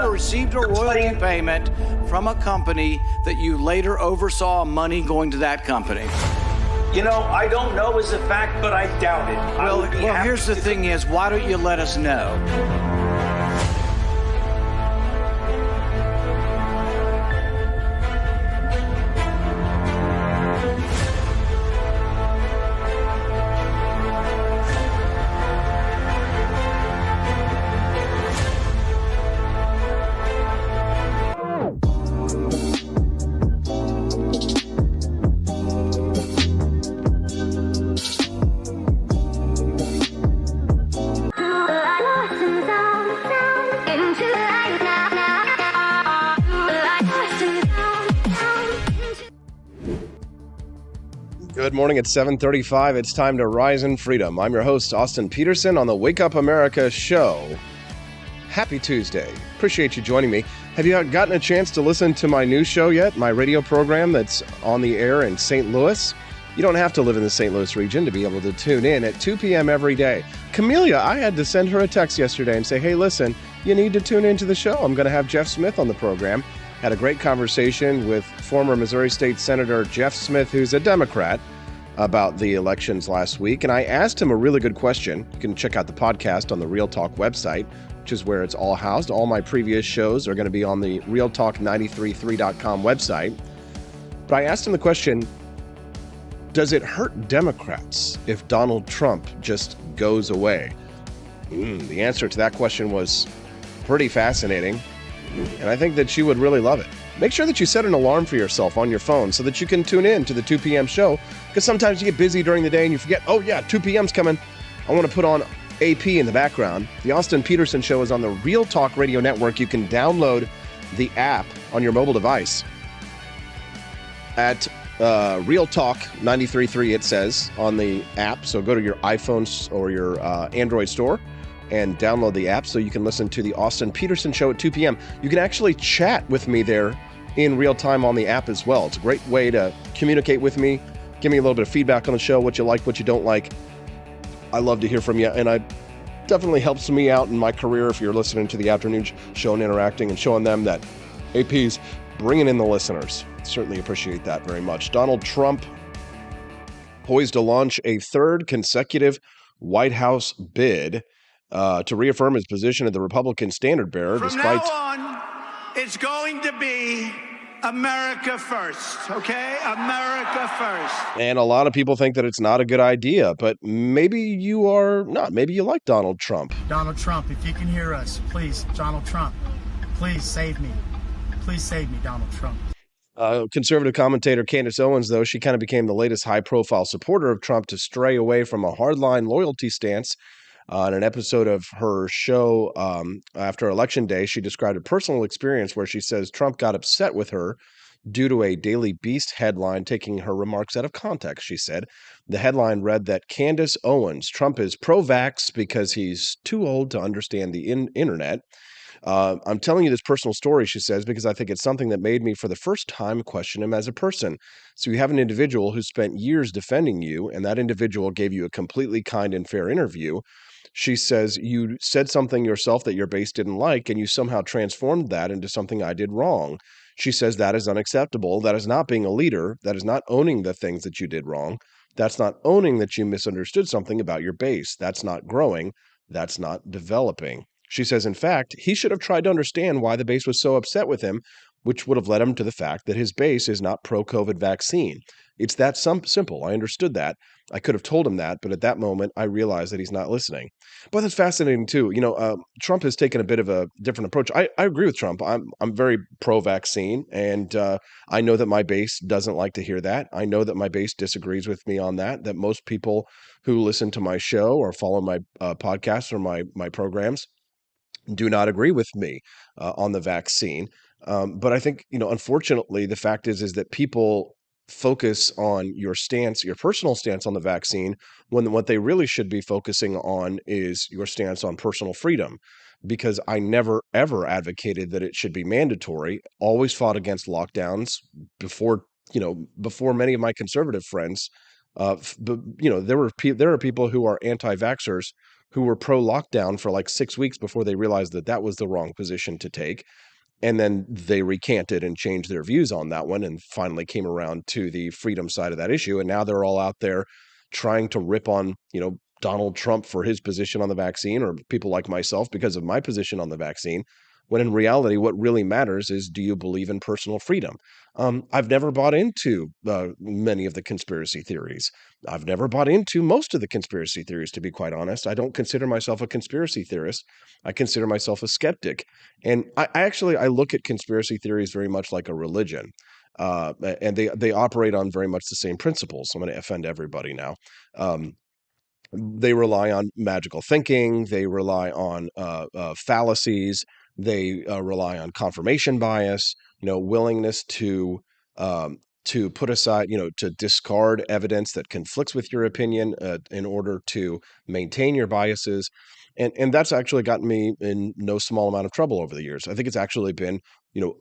received a royalty payment from a company that you later oversaw money going to that company? I don't know as a fact, but I doubt it. Well, here's the thing is, why don't you let us know? Good morning. It's 7:35. It's time to rise in freedom. I'm your host, Austin Peterson, on the Wake Up America show. Happy Tuesday. Appreciate you joining me. Have you gotten a chance to listen to my new show yet? My radio program that's on the air in St. Louis? You don't have to live in the St. Louis region to be able to tune in at 2 p.m. every day. Camellia, I had to send her a text yesterday and say, hey, listen, you need to tune into the show. I'm going to have Jeff Smith on the program. Had a great conversation with former Missouri State Senator Jeff Smith, who's a Democrat, about the elections last week. And I asked him a really good question. You can check out the podcast on the Real Talk website, which is where it's all housed. All my previous shows are going to be on the realtalk933.com website. But I asked him the question, does it hurt Democrats if Donald Trump just goes away? The answer to that question was pretty fascinating. And I think that you would really love it. Make sure that you set an alarm for yourself on your phone so that you can tune in to the 2 p.m. show, because sometimes you get busy during the day and you forget, oh yeah, 2 p.m.'s coming. I want to put on AP in the background. The Austin Peterson Show is on the Real Talk Radio Network. You can download the app on your mobile device at Real Talk 93.3, it says on the app. So go to your iPhone or your Android store and download the app so you can listen to the Austin Peterson Show at 2 p.m. You can actually chat with me there in real time on the app as well. It's a great way to communicate with me, give me a little bit of feedback on the show, what you like, what you don't like. I love to hear from you, and it definitely helps me out in my career if you're listening to the afternoon show and interacting and showing them that AP's bringing in the listeners. Certainly appreciate that very much. Donald Trump poised to launch a third consecutive White House bid to reaffirm his position as the Republican standard bearer. From now on, it's going to be America first, okay? America first. And a lot of people think that it's not a good idea, but maybe you are not. Maybe you like Donald Trump. Donald Trump, if you can hear us, please, Donald Trump, please save me. Please save me, Donald Trump. Conservative commentator Candace Owens, though, she kind of became the latest high-profile supporter of Trump to stray away from a hardline loyalty stance. In an episode of her show after Election Day, she described a personal experience where she says Trump got upset with her due to a Daily Beast headline taking her remarks out of context, she said. The headline read that Candace Owens, Trump is pro-vax because he's too old to understand the internet. I'm telling you this personal story, she says, because I think it's something that made me for the first time question him as a person. So you have an individual who spent years defending you, and that individual gave you a completely kind and fair interview. She says, you said something yourself that your base didn't like, and you somehow transformed that into something I did wrong. She says that is unacceptable. That is not being a leader. That is not owning the things that you did wrong. That's not owning that you misunderstood something about your base. That's not growing. That's not developing. She says, in fact, he should have tried to understand why the base was so upset with him, which would have led him to the fact that his base is not pro-COVID vaccine. It's that simple. I understood that. I could have told him that, but at that moment, I realized that he's not listening. But that's fascinating, too. You know, Trump has taken a bit of a different approach. I agree with Trump. I'm very pro-vaccine, and I know that my base doesn't like to hear that. I know that my base disagrees with me on that most people who listen to my show or follow my podcasts or my programs do not agree with me on the vaccine. But I think, unfortunately, the fact is that people focus on your stance, your personal stance on the vaccine, when what they really should be focusing on is your stance on personal freedom. Because I never, ever advocated that it should be mandatory, always fought against lockdowns before many of my conservative friends. There are people who are anti-vaxxers who were pro-lockdown for like 6 weeks before they realized that was the wrong position to take. And then they recanted and changed their views on that one and finally came around to the freedom side of that issue. And now they're all out there trying to rip on, Donald Trump for his position on the vaccine, or people like myself because of my position on the vaccine, when in reality, what really matters is, do you believe in personal freedom? I've never bought into many of the conspiracy theories. I've never bought into most of the conspiracy theories, to be quite honest. I don't consider myself a conspiracy theorist. I consider myself a skeptic. And I look at conspiracy theories very much like a religion. And they operate on very much the same principles. I'm going to offend everybody now. They rely on magical thinking. They rely on fallacies. They rely on confirmation bias, willingness to to put aside, to discard evidence that conflicts with your opinion in order to maintain your biases. And that's actually gotten me in no small amount of trouble over the years. I think it's actually been,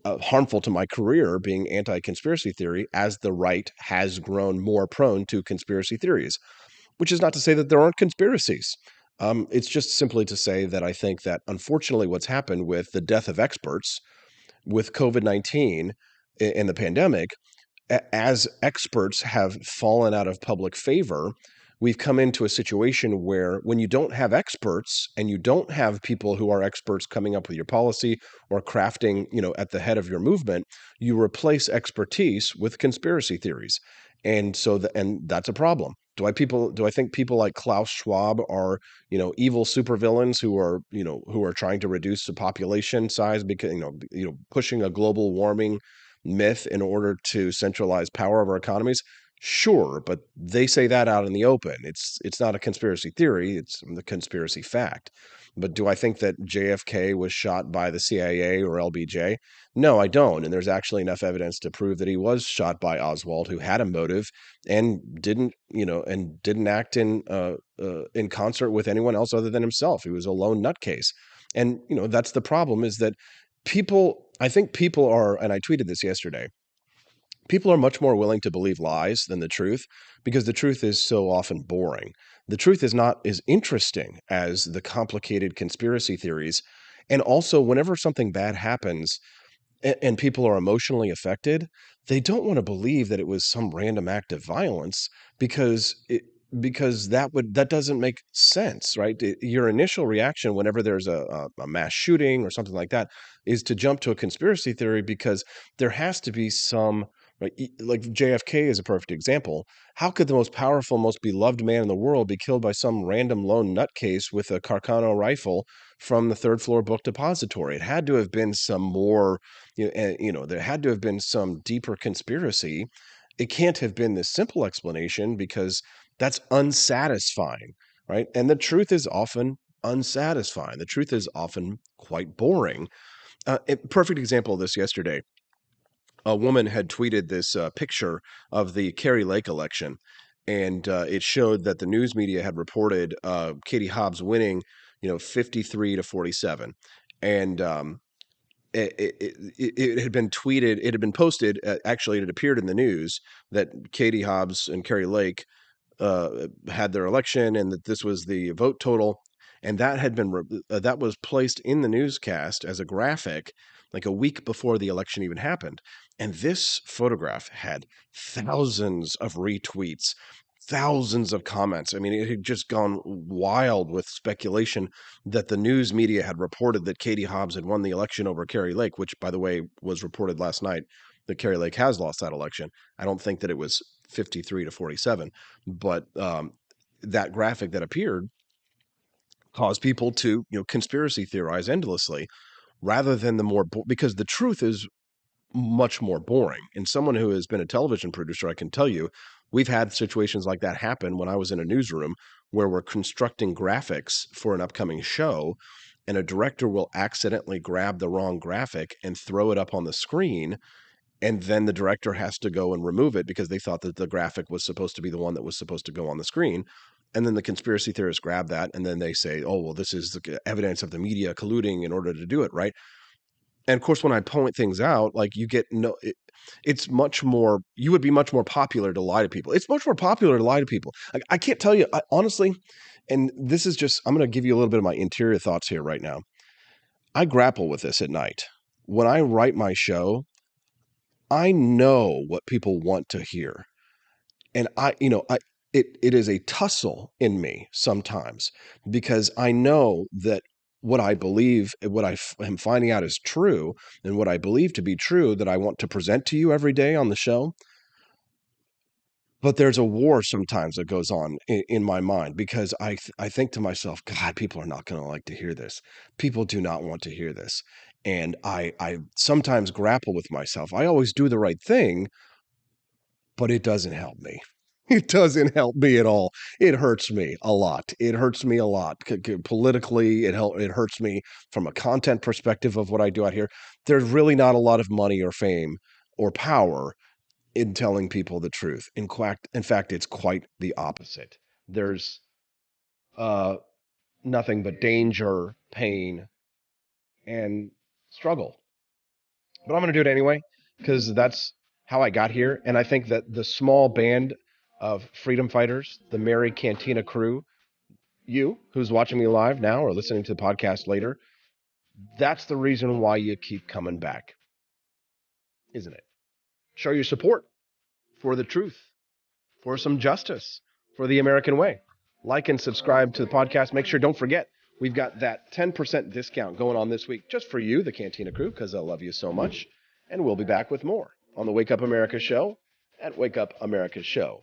harmful to my career being anti-conspiracy theory as the right has grown more prone to conspiracy theories, which is not to say that there aren't conspiracies. It's just simply to say that I think that unfortunately what's happened with the death of experts, with COVID-19 and the pandemic, as experts have fallen out of public favor, we've come into a situation where when you don't have experts and you don't have people who are experts coming up with your policy or crafting, at the head of your movement, you replace expertise with conspiracy theories. And so and that's a problem. Do I think people like Klaus Schwab are, evil supervillains who are trying to reduce the population size because, pushing a global warming myth in order to centralize power of our economies? Sure, but they say that out in the open. It's not a conspiracy theory, it's the conspiracy fact. But do I think that JFK was shot by the CIA or LBJ? No, I don't. And there's actually enough evidence to prove that he was shot by Oswald, who had a motive and didn't act in concert with anyone else other than himself. He was a lone nutcase. And that's the problem, is that I think people are, and I tweeted this yesterday, people are much more willing to believe lies than the truth because the truth is so often boring. The truth is not as interesting as the complicated conspiracy theories. And also, whenever something bad happens and people are emotionally affected, they don't want to believe that it was some random act of violence because that doesn't make sense, right? Your initial reaction whenever there's a mass shooting or something like that is to jump to a conspiracy theory because there has to be some, right? Like JFK is a perfect example. How could the most powerful, most beloved man in the world be killed by some random lone nutcase with a Carcano rifle from the third floor book depository? It had to have been some more, there had to have been some deeper conspiracy. It can't have been this simple explanation because that's unsatisfying, right? And the truth is often unsatisfying. The truth is often quite boring. A perfect example of this yesterday. A woman had tweeted this picture of the Kari Lake election, and it showed that the news media had reported Katie Hobbs winning, 53-47. And it had been tweeted, it had been posted, actually it had appeared in the news that Katie Hobbs and Kari Lake had their election and that this was the vote total. And that had been that was placed in the newscast as a graphic like a week before the election even happened. And this photograph had thousands of retweets, thousands of comments. I mean, it had just gone wild with speculation that the news media had reported that Katie Hobbs had won the election over Kari Lake, which, by the way, was reported last night that Kari Lake has lost that election. I don't think that it was 53-47, but that graphic that appeared caused people to, conspiracy theorize endlessly rather than because the truth is much more boring. And someone who has been a television producer, I can tell you, we've had situations like that happen when I was in a newsroom where we're constructing graphics for an upcoming show, and a director will accidentally grab the wrong graphic and throw it up on the screen. And then the director has to go and remove it because they thought that the graphic was supposed to be the one that was supposed to go on the screen. And then the conspiracy theorists grab that and then they say, oh, well, this is the evidence of the media colluding in order to do it, right? And of course, when I point things out, like it's much more, you would be much more popular to lie to people. It's much more popular to lie to people. I can't tell you, honestly, and this is just, I'm going to give you a little bit of my interior thoughts here right now. I grapple with this at night. When I write my show, I know what people want to hear. And it is a tussle in me sometimes because I know that what I believe, what I am finding out is true and what I believe to be true that I want to present to you every day on the show. But there's a war sometimes that goes on in my mind because I think to myself, God, people are not going to like to hear this. People do not want to hear this. And I sometimes grapple with myself. I always do the right thing, but it doesn't help me. It doesn't help me at all. It hurts me a lot. It hurts me a lot. Politically, it hurts me from a content perspective of what I do out here. There's really not a lot of money or fame or power in telling people the truth. In fact, it's quite the opposite. There's nothing but danger, pain, and struggle. But I'm going to do it anyway, because that's how I got here. And I think that the small band of freedom fighters, the Merry Cantina crew, you who's watching me live now or listening to the podcast later, that's the reason why you keep coming back, isn't it? Show your support for the truth, for some justice, for the American way. Like and subscribe to the podcast. Make sure, don't forget, we've got that 10% discount going on this week just for you, the Cantina crew, because I love you so much. And we'll be back with more on the Wake Up America show at wakeupAmericaShow.com.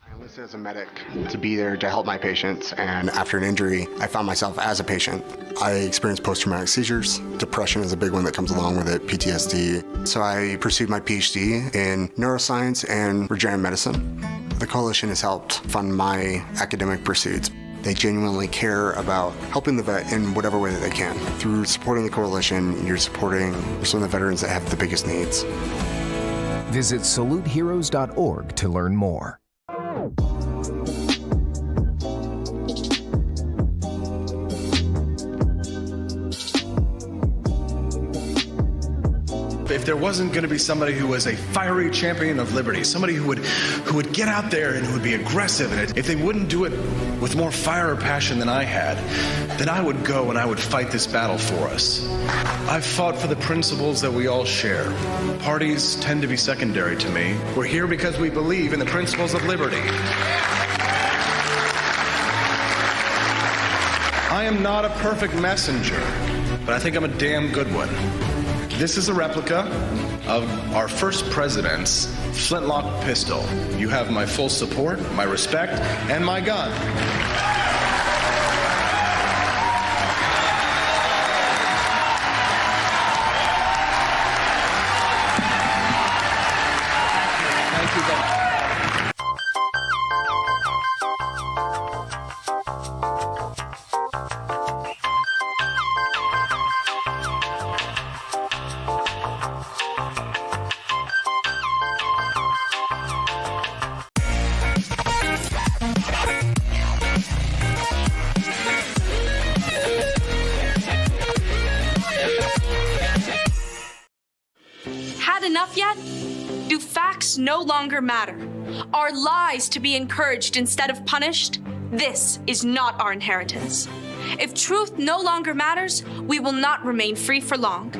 I enlisted as a medic to be there to help my patients, and after an injury, I found myself as a patient. I experienced post-traumatic seizures. Depression is a big one that comes along with it, PTSD. So I pursued my PhD in neuroscience and regenerative medicine. The coalition has helped fund my academic pursuits. They genuinely care about helping the vet in whatever way that they can. Through supporting the coalition, you're supporting some of the veterans that have the biggest needs. Visit SaluteHeroes.org to learn more. If there wasn't going to be somebody who was a fiery champion of liberty, somebody who would get out there and who would be aggressive, and if they wouldn't do it with more fire or passion than I had, then I would go and I would fight this battle for us. I've fought for the principles that we all share. Parties tend to be secondary to me. We're here because we believe in the principles of liberty. I am not a perfect messenger, but I think I'm a damn good one. This is a replica of our first president's flintlock pistol. You have my full support, my respect, and my gun. Thank you very much. Enough yet? Do facts no longer matter? Are lies to be encouraged instead of punished? This is not our inheritance. If truth no longer matters, we will not remain free for long.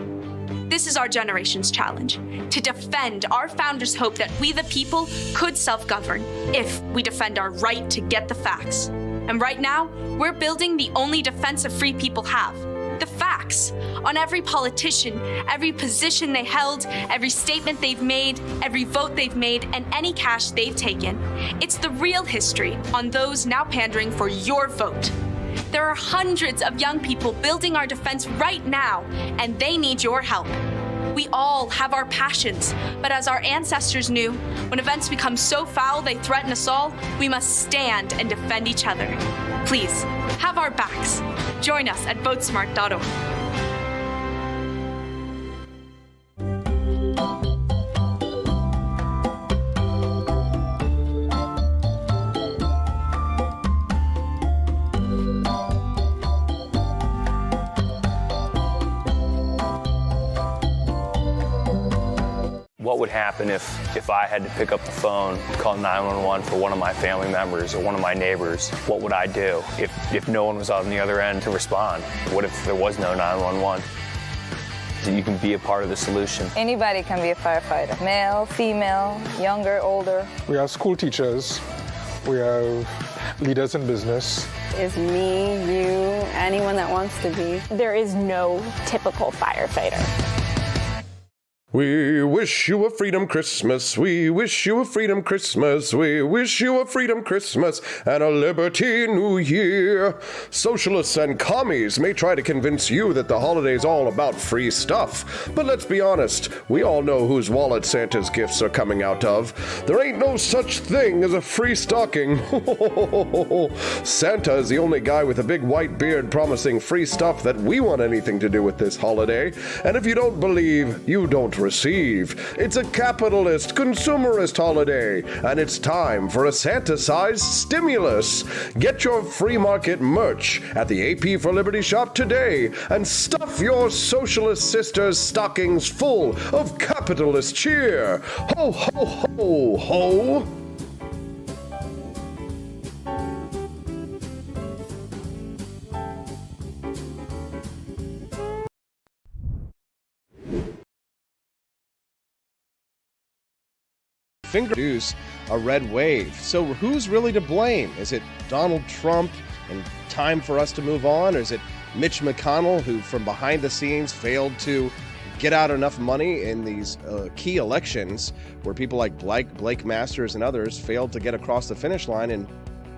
This is our generation's challenge, to defend our founders' hope that we the people could self-govern if we defend our right to get the facts. And right now, we're building the only defense of free people have. The facts on every politician, every position they held, every statement they've made, every vote they've made, and any cash they've taken. It's the real history on those now pandering for your vote. There are hundreds of young people building our defense right now, and they need your help. We all have our passions, but as our ancestors knew, when events become so foul they threaten us all, we must stand and defend each other. Please, have our backs. Join us at votesmart.org. What would happen if I had to pick up the phone, call 911 for one of my family members or one of my neighbors? What would I do if no one was on the other end to respond? What if there was no 911? You can be a part of the solution. Anybody can be a firefighter. Male, female, younger, older. We have school teachers. We have leaders in business. Is me, you, anyone that wants to be. There is no typical firefighter. We wish you a freedom Christmas. We wish you a freedom Christmas. We wish you a freedom Christmas and a liberty New Year. Socialists and commies may try to convince you that the holiday's all about free stuff. But let's be honest, we all know whose wallet Santa's gifts are coming out of. There ain't no such thing as a free stocking. Santa is the only guy with a big white beard promising free stuff that we want anything to do with this holiday. And if you don't believe, you don't receive. It's a capitalist, consumerist holiday, and it's time for a Santa-sized stimulus. Get your free market merch at the AP for Liberty shop today and stuff your socialist sisters' stockings full of capitalist cheer. Ho, ho, ho, ho! Introduce a red wave. So who's really to blame? Is it Donald Trump and time for us to move on? Or is it Mitch McConnell, who from behind the scenes failed to get out enough money in these key elections where people like Blake Masters and others failed to get across the finish line in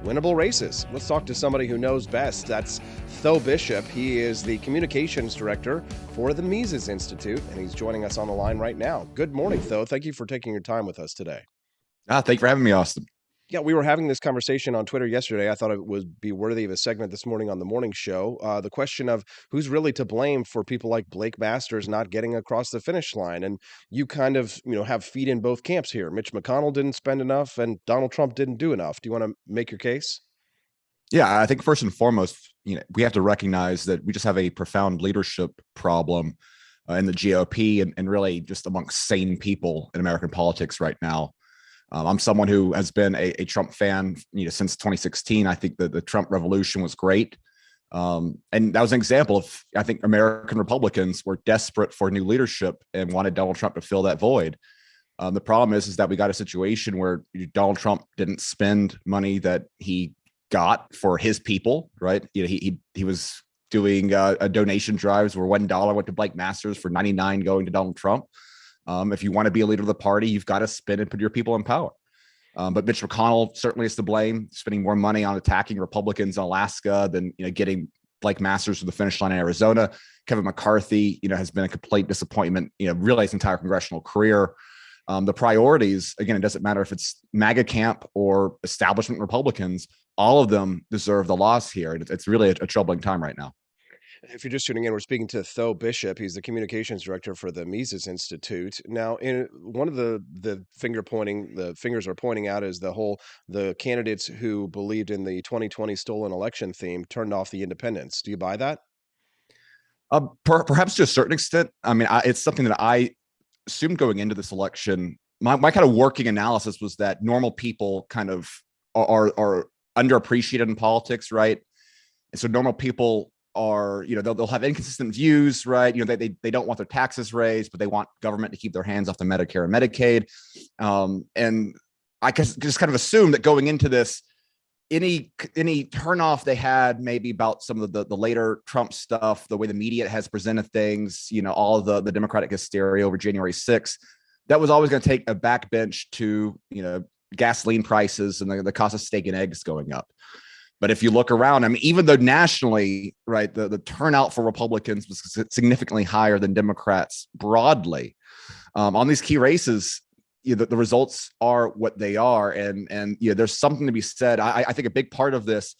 winnable races? Let's talk to somebody who knows best. That's Tho Bishop. He is the communications director for the Mises Institute, and he's joining us on the line right now. Good morning, Tho. Thank you for taking your time with us today. Thank you for having me, Austin. Yeah, we were having this conversation on Twitter yesterday. I thought it would be worthy of a segment this morning on the morning show. The question of who's really to blame for people like Blake Masters not getting across the finish line. And you kind of, have feet in both camps here. Mitch McConnell didn't spend enough and Donald Trump didn't do enough. Do you want to make your case? Yeah, I think first and foremost, we have to recognize that we just have a profound leadership problem in the GOP and really just amongst sane people in American politics right now. I'm someone who has been a Trump fan, since 2016. I think that the Trump revolution was great. And that was an example of, I think, American Republicans were desperate for new leadership and wanted Donald Trump to fill that void. The problem is that we got a situation where Donald Trump didn't spend money that he got for his people, right? He was doing donation drives where $1 went to Blake Masters for 99 going to Donald Trump. If you want to be a leader of the party, you've got to spend and put your people in power. But Mitch McConnell certainly is to blame, spending more money on attacking Republicans in Alaska than getting Blake Masters to the finish line in Arizona. Kevin McCarthy, has been a complete disappointment, really his entire congressional career. The priorities, again, it doesn't matter if it's MAGA camp or establishment Republicans, all of them deserve the loss here. And it's really a troubling time right now. If you're just tuning in, we're speaking to Tho Bishop. He's the communications director for the Mises Institute. Now, in one of the fingers are pointing out is the candidates who believed in the 2020 stolen election theme turned off the independents. Do you buy that? Perhaps to a certain extent. I mean, it's something that I assumed going into this election. My kind of working analysis was that normal people kind of are underappreciated in politics, right? And so normal people are, they'll have inconsistent views, right? They don't want their taxes raised, but they want government to keep their hands off the Medicare and Medicaid. And I just kind of assumed that going into this, any turnoff they had maybe about some of the later Trump stuff, the way the media has presented things, all of the Democratic hysteria over January 6th, that was always going to take a backbench to, gasoline prices and the cost of steak and eggs going up. But if you look around, I mean, even though nationally, right, the turnout for Republicans was significantly higher than Democrats broadly, on these key races, the results are what they are. And there's something to be said. I think a big part of this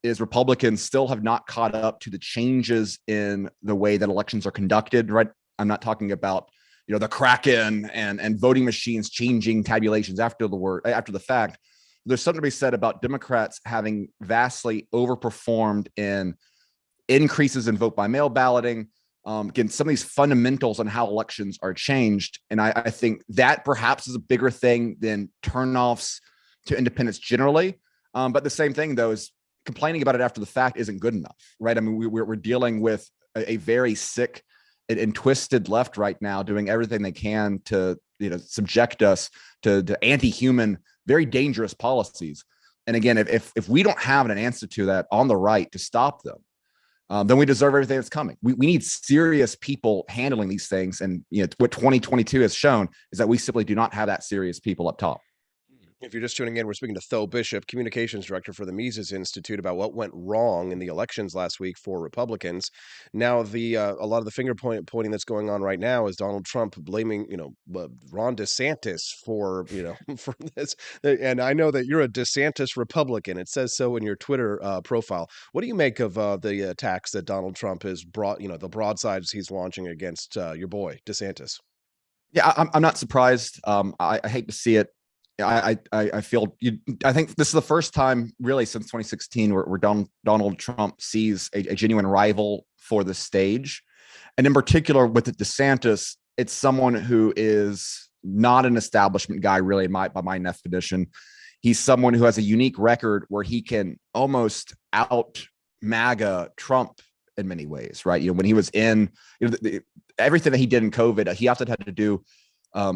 is Republicans still have not caught up to the changes in the way that elections are conducted, right? I'm not talking about, the crack-in and voting machines changing tabulations after the fact. There's something to be said about Democrats having vastly overperformed in increases in vote by mail balloting. Again, some of these fundamentals on how elections are changed. And I think that perhaps is a bigger thing than turnoffs to independents generally. But the same thing, though, is complaining about it after the fact isn't good enough, right? I mean, we're dealing with a very sick and twisted left right now, doing everything they can to subject us to anti-human, very dangerous policies. And again, if we don't have an answer to that on the right to stop them, then we deserve everything that's coming. We need serious people handling these things. And what 2022 has shown is that we simply do not have that serious people up top. If you're just tuning in, we're speaking to Tho Bishop, Communications Director for the Mises Institute, about what went wrong in the elections last week for Republicans. Now, a lot of the finger pointing that's going on right now is Donald Trump blaming, Ron DeSantis for, for this. And I know that you're a DeSantis Republican. It says so in your Twitter profile. What do you make of the attacks that Donald Trump has brought, the broadsides he's launching against your boy, DeSantis? Yeah, I'm not surprised. I hate to see it. I think this is the first time really since 2016 where Donald Trump sees a genuine rival for the stage. And in particular with DeSantis, it's someone who is not an establishment guy, really, by my definition. He's someone who has a unique record where he can almost out MAGA Trump in many ways, right? When he was in everything that he did in COVID, he often had to do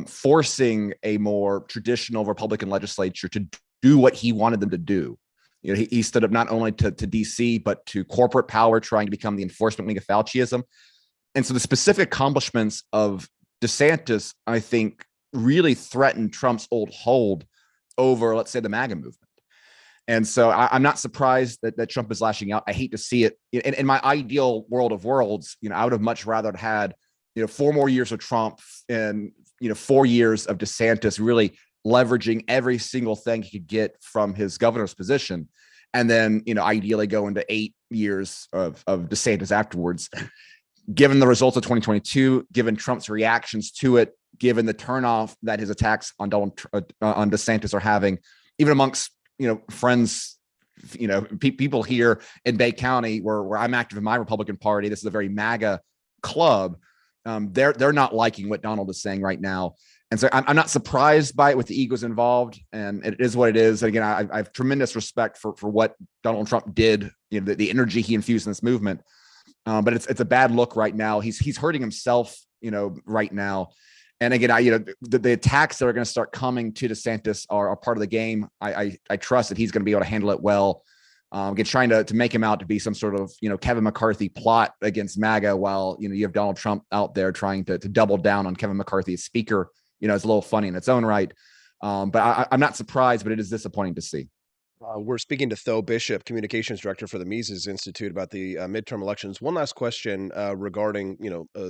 forcing a more traditional Republican legislature to do what he wanted them to do. He stood up not only to DC, but to corporate power, trying to become the enforcement wing of Fauciism. And so the specific accomplishments of DeSantis, I think, really threatened Trump's old hold over, let's say, the MAGA movement. And so I'm not surprised that Trump is lashing out. I hate to see it. In my ideal world of worlds, I would have much rather had 4 more years of Trump and 4 years of DeSantis really leveraging every single thing he could get from his governor's position. And then, ideally go into 8 years of DeSantis afterwards. Given the results of 2022, given Trump's reactions to it, given the turnoff that his attacks on on DeSantis are having, even amongst, friends, people here in Bay County where I'm active in my Republican Party, this is a very MAGA club. They're not liking what Donald is saying right now. And so I'm not surprised by it with the egos involved, and it is what it is. And again, I have tremendous respect for what Donald Trump did, the energy he infused in this movement. But it's a bad look right now. He's hurting himself, right now. And again, the attacks that are going to start coming to DeSantis are part of the game. I trust that he's going to be able to handle it well. Again, trying to make him out to be some sort of, Kevin McCarthy plot against MAGA while, you have Donald Trump out there trying to double down on Kevin McCarthy as speaker. It's a little funny in its own right. But I'm not surprised, but it is disappointing to see. We're speaking to Tho Bishop, Communications Director for the Mises Institute, about the midterm elections. One last question regarding,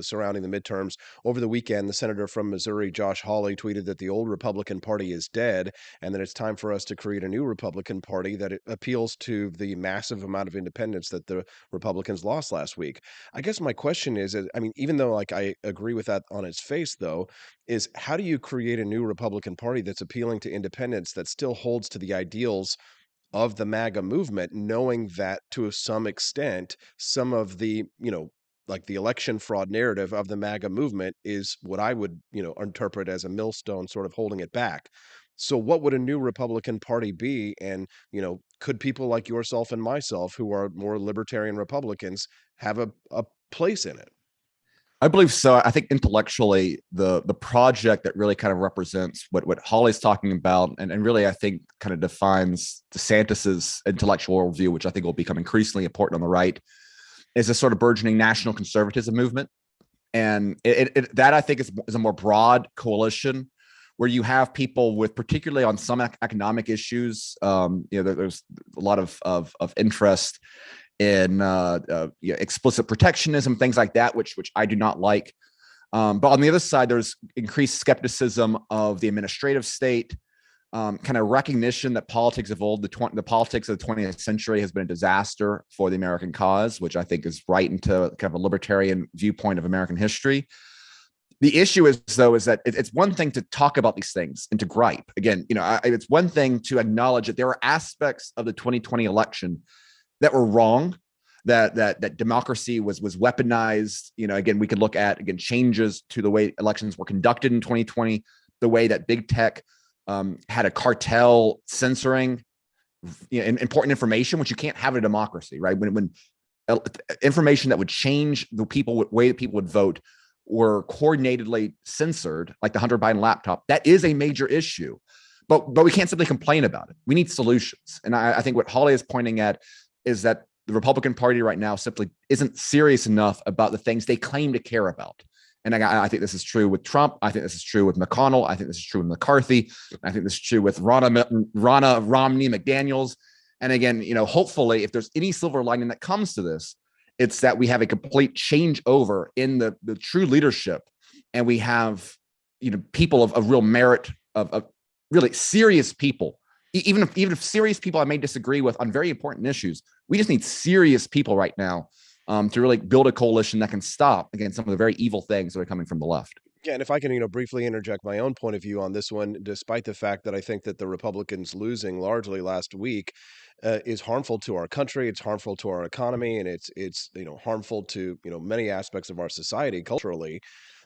surrounding the midterms. Over the weekend, the senator from Missouri, Josh Hawley, tweeted that the old Republican Party is dead and that it's time for us to create a new Republican Party that appeals to the massive amount of independence that the Republicans lost last week. I guess my question is, even though I agree with that on its face, though, is how do you create a new Republican Party that's appealing to independents that still holds to the ideals of the MAGA movement, knowing that to some extent, some of the, the election fraud narrative of the MAGA movement is what I would, interpret as a millstone sort of holding it back. So what would a new Republican Party be? And, could people like yourself and myself, who are more libertarian Republicans, have a place in it? I believe so. I think intellectually, the project that really kind of represents what Hawley's talking about, and really I think kind of defines DeSantis's intellectual worldview, which I think will become increasingly important on the right, is a sort of burgeoning national conservatism movement. And that I think is a more broad coalition where you have people with, particularly on some economic issues, there's a lot of interest in explicit protectionism, things like that, which I do not like. But on the other side, there's increased skepticism of the administrative state, kind of recognition that politics of old, the politics of the 20th century has been a disaster for the American cause, which I think is right into kind of a libertarian viewpoint of American history. The issue is that it's one thing to talk about these things and to gripe. Again, it's one thing to acknowledge that there are aspects of the 2020 election that were wrong, that democracy was weaponized. Again, we could look at changes to the way elections were conducted in 2020, the way that big tech had a cartel censoring important information, which you can't have in a democracy, right? When information that would change the way that people would vote were coordinatedly censored, like the Hunter Biden laptop, that is a major issue. But we can't simply complain about it. We need solutions. And I think what Hawley is pointing at is that the Republican Party right now simply isn't serious enough about the things they claim to care about. And I think this is true with Trump. I think this is true with McConnell. I think this is true with McCarthy. I think this is true with Romney McDaniels. And again, hopefully, if there's any silver lining that comes to this, it's that we have a complete changeover in the true leadership, and we have people of real merit, of really serious people. Even if serious people I may disagree with on very important issues, we just need serious people right now to really build a coalition that can stop, again, some of the very evil things that are coming from the left. Yeah, and if I can, briefly interject my own point of view on this one, despite the fact that I think that the Republicans losing largely last week is harmful to our country, it's harmful to our economy, and it's harmful to many aspects of our society culturally.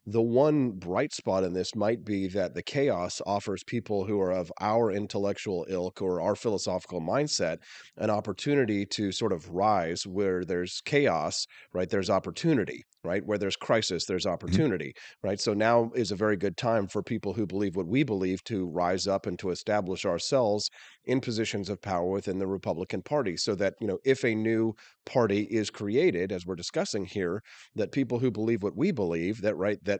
The one bright spot in this might be that the chaos offers people who are of our intellectual ilk or our philosophical mindset an opportunity to sort of rise. Where there's chaos, right, there's opportunity, right? Where there's crisis, there's opportunity, right? So now is a very good time for people who believe what we believe to rise up and to establish ourselves in positions of power within the Republican Party, so that, if a new party is created, as we're discussing here, that people who believe what we believe, that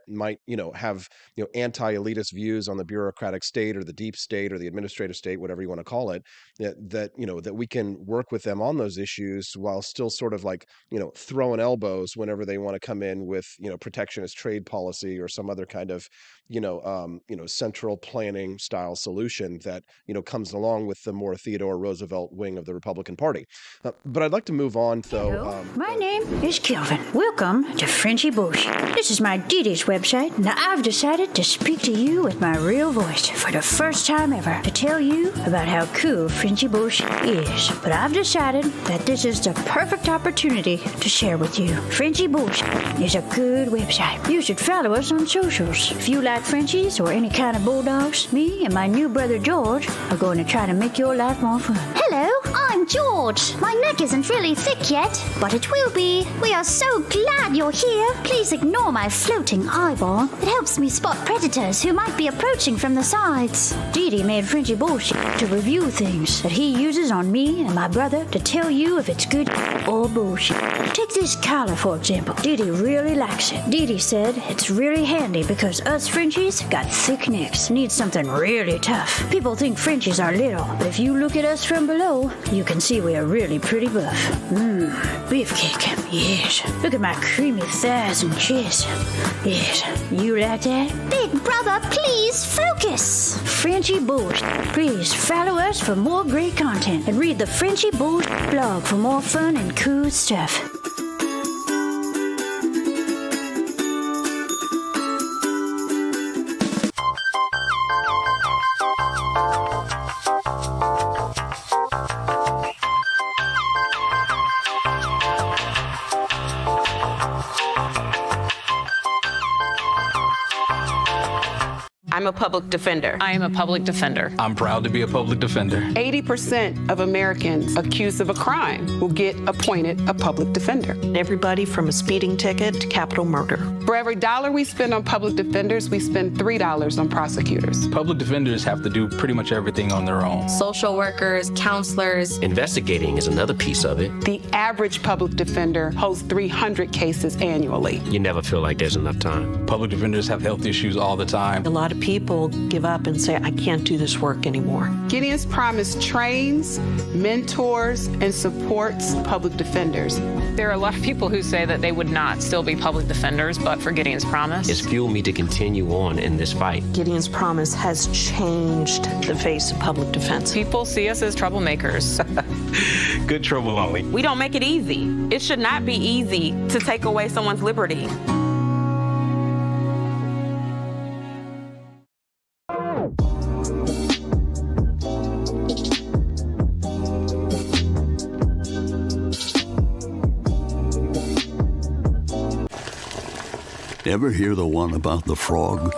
might, have, anti-elitist views on the bureaucratic state or the deep state or the administrative state, whatever you want to call it, that we can work with them on those issues while still sort of like, throwing elbows whenever they want to come in with, protectionist trade policy or some other kind of, central planning style solution that, comes along with the more Theodore Roosevelt wing of the Republican Party. But I'd like to move on, though. Hello, my name is Kelvin. Welcome to Frenchy Bush. This is my Didi's website. Now I've decided to speak to you with my real voice for the first time ever to tell you about how cool Frenchy Bush is. But I've decided that this is the perfect opportunity to share with you. Frenchy Bush is a good website. You should follow us on socials. If you like Frenchies or any kind of bulldogs, me and my new brother George are going to try to make your life more fun. Hello, I'm George. My neck isn't really thick yet, but it will be. We are so glad you're here. Please ignore my floating eyeball. It helps me spot predators who might be approaching from the sides. Didi made Frenchy bullshit to review things that he uses on me and my brother to tell you if it's good or bullshit. Take this collar, for example. Didi really likes it. Didi said it's really handy because us Frenchies got thick necks. Need something really tough. People think Frenchies are little, but if you look at us from below, you can see we are really pretty buff. Beefcake. Yes. Look at my creamy thighs and chest. Yes. You like that? Big brother, please focus. Frenchy Bush. Please follow us for more great content and read the Frenchy Bush blog for more fun and cool stuff. I'm a public defender. I am a public defender. I'm proud to be a public defender. 80% of Americans accused of a crime will get appointed a public defender. Everybody from a speeding ticket to capital murder. For every dollar we spend on public defenders, we spend $3 on prosecutors. Public defenders have to do pretty much everything on their own. Social workers, counselors. Investigating is another piece of it. The average public defender holds 300 cases annually. You never feel like there's enough time. Public defenders have health issues all the time. A lot of people give up and say, I can't do this work anymore. Gideon's Promise trains, mentors, and supports public defenders. There are a lot of people who say that they would not still be public defenders, but for Gideon's Promise. It's fueled me to continue on in this fight. Gideon's Promise has changed the face of public defense. People see us as troublemakers. Good trouble only. We don't make it easy. It should not be easy to take away someone's liberty. Ever hear the one about the frog?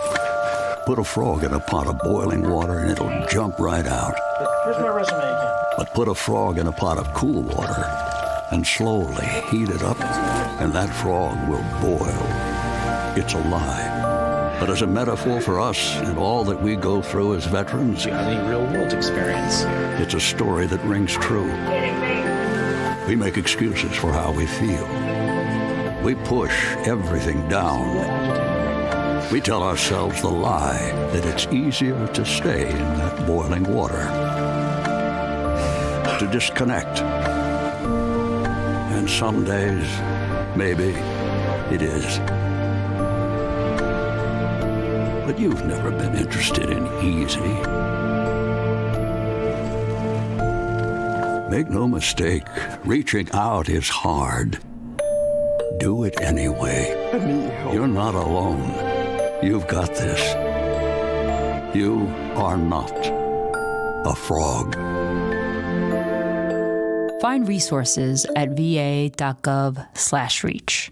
Put a frog in a pot of boiling water and it'll jump right out. Here's my resume again. But put a frog in a pot of cool water and slowly heat it up, and that frog will boil. It's a lie. But as a metaphor for us and all that we go through as veterans, Do you have any real-world experience? it's a story that rings true. We make excuses for how we feel. We push everything down. We tell ourselves the lie that it's easier to stay in that boiling water, to disconnect. And some days, maybe it is. But you've never been interested in easy. Make no mistake, reaching out is hard. Do it anyway. You're not alone. You've got this. You are not a frog. Find resources at va.gov/reach.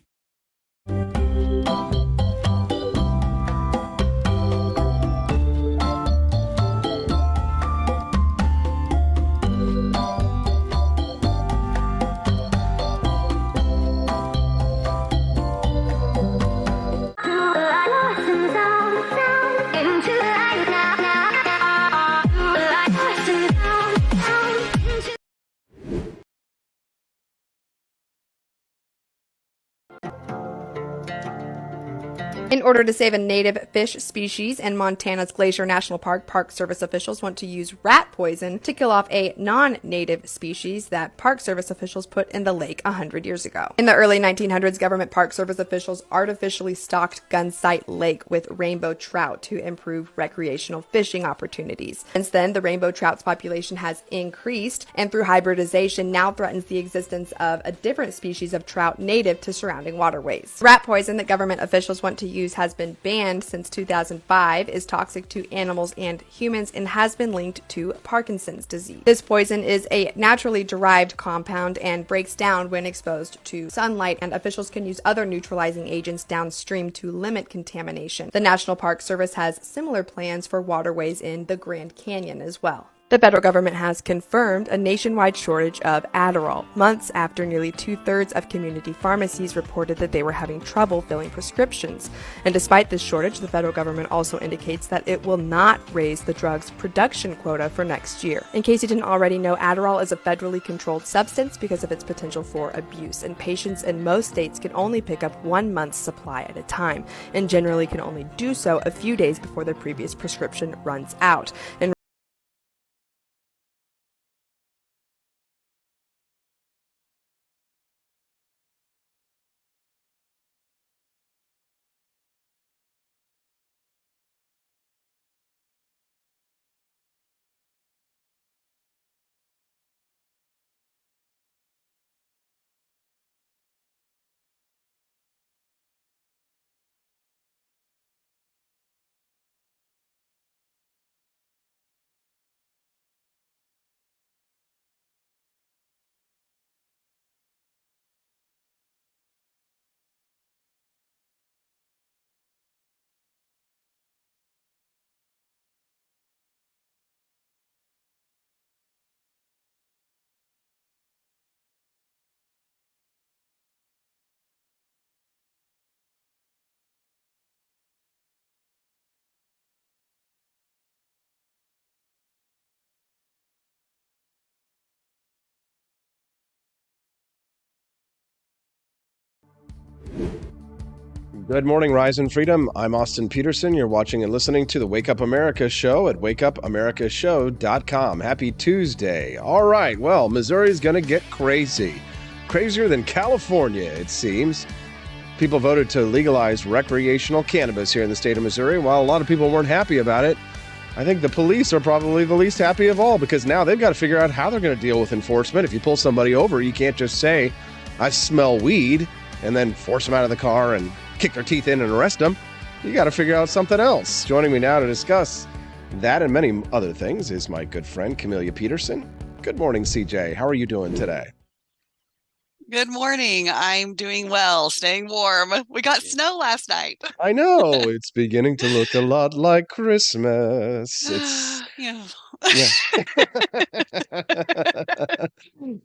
In order to save a native fish species in Montana's Glacier National Park, Park Service officials want to use rat poison to kill off a non-native species that Park Service officials put in the lake 100 years ago. In the early 1900s, government Park Service officials artificially stocked Gunsight Lake with rainbow trout to improve recreational fishing opportunities. Since then, the rainbow trout's population has increased, and through hybridization now threatens the existence of a different species of trout native to surrounding waterways. Rat poison that government officials want to use has been banned since 2005, is toxic to animals and humans, and has been linked to Parkinson's disease. This poison is a naturally derived compound and breaks down when exposed to sunlight, and officials can use other neutralizing agents downstream to limit contamination. The National Park Service has similar plans for waterways in the Grand Canyon as well. The federal government has confirmed a nationwide shortage of Adderall, months after nearly 2/3 of community pharmacies reported that they were having trouble filling prescriptions. And despite this shortage, the federal government also indicates that it will not raise the drug's production quota for next year. In case you didn't already know, Adderall is a federally controlled substance because of its potential for abuse, and patients in most states can only pick up 1 month's supply at a time, and generally can only do so a few days before their previous prescription runs out. And Good morning, Rise and Freedom. I'm Austin Peterson. You're watching and listening to the Wake Up America show at wakeupamericashow.com. Happy Tuesday. All right, well, Missouri's going to get crazy. Crazier than California, it seems. People voted to legalize recreational cannabis here in the state of Missouri. While a lot of people weren't happy about it, I think the police are probably the least happy of all, because now they've got to figure out how they're going to deal with enforcement. If you pull somebody over, you can't just say, I smell weed, and then force them out of the car and kick their teeth in and arrest them. You got to figure out something else. Joining me now to discuss that and many other things is my good friend, Camellia Peterson. Good morning, CJ. How are you doing today? Good morning. I'm doing well, staying warm. We got snow last night. I know. It's beginning to look a lot like Christmas. It's yeah.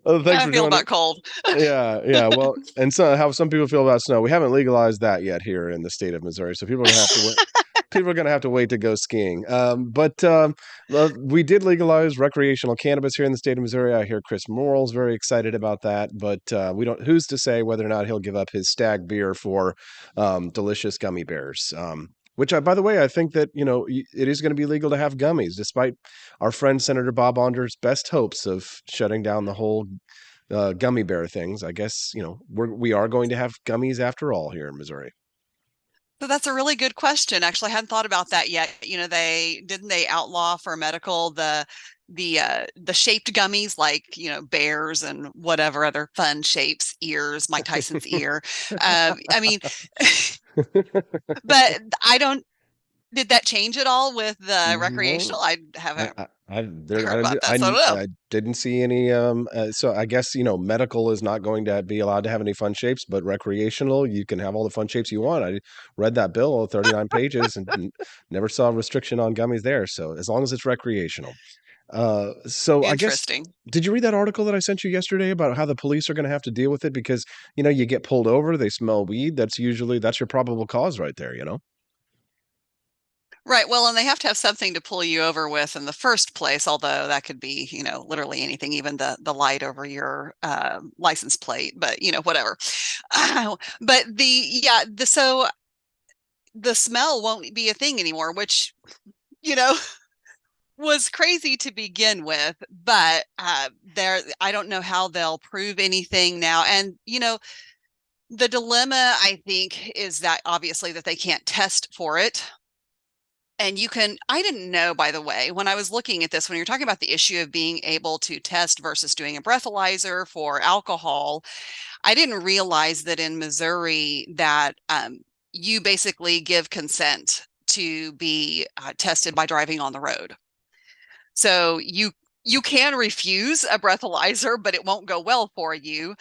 Well, thanks I for feel joining. about cold. Yeah. Well, and so how some people feel about snow. We haven't legalized that yet here in the state of Missouri, so people don't have to People are going to have to wait to go skiing. We did legalize recreational cannabis here in the state of Missouri. I hear Chris Morrell's very excited about that, but we don't. Who's to say whether or not he'll give up his stag beer for delicious gummy bears? Which, by the way, I think that it is going to be legal to have gummies, despite our friend Senator Bob Onder's best hopes of shutting down the whole gummy bear things. I guess we are going to have gummies after all here in Missouri. So that's a really good question. Actually, I hadn't thought about that yet. They outlaw for medical the shaped gummies, like bears and whatever other fun shapes, ears, Mike Tyson's ear. I mean, but I don't. Did that change at all with the recreational? I haven't. I didn't see any. So I guess medical is not going to be allowed to have any fun shapes, but recreational, you can have all the fun shapes you want. I read that bill, 39 pages, and never saw a restriction on gummies there. So as long as it's recreational. So I guess, did you read that article that I sent you yesterday about how the police are going to have to deal with it because you get pulled over, they smell weed. That's your probable cause right there. Right. Well, and they have to have something to pull you over with in the first place, although that could be, literally anything, even the light over your license plate, but, whatever. But so the smell won't be a thing anymore, which, was crazy to begin with. But I don't know how they'll prove anything now. And, the dilemma, I think, is that obviously that they can't test for it. And I didn't know, by the way, when I was looking at this, when you're talking about the issue of being able to test versus doing a breathalyzer for alcohol, I didn't realize that in Missouri that you basically give consent to be tested by driving on the road. So you can refuse a breathalyzer, but it won't go well for you.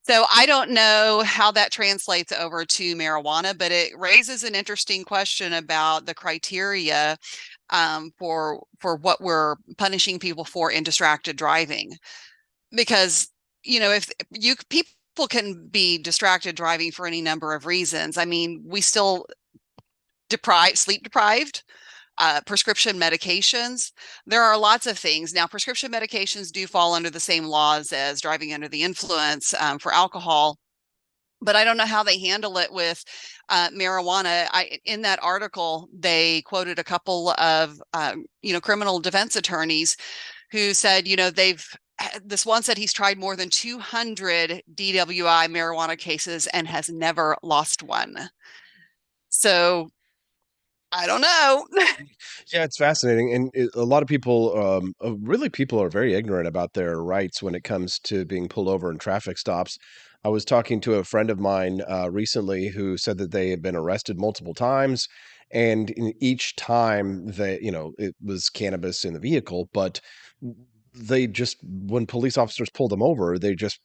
So I don't know how that translates over to marijuana, but it raises an interesting question about the criteria for what we're punishing people for in distracted driving. Because, if people can be distracted driving for any number of reasons. I mean, we still sleep deprived. Prescription medications. There are lots of things. Now, prescription medications do fall under the same laws as driving under the influence for alcohol, but I don't know how they handle it with marijuana. In that article, they quoted a couple of criminal defense attorneys who said, this one said he's tried more than 200 DWI marijuana cases and has never lost one. So I don't know. Yeah, it's fascinating. And a lot of people, people are very ignorant about their rights when it comes to being pulled over in traffic stops. I was talking to a friend of mine recently who said that they had been arrested multiple times. And in each time it was cannabis in the vehicle, but when police officers pulled them over, they just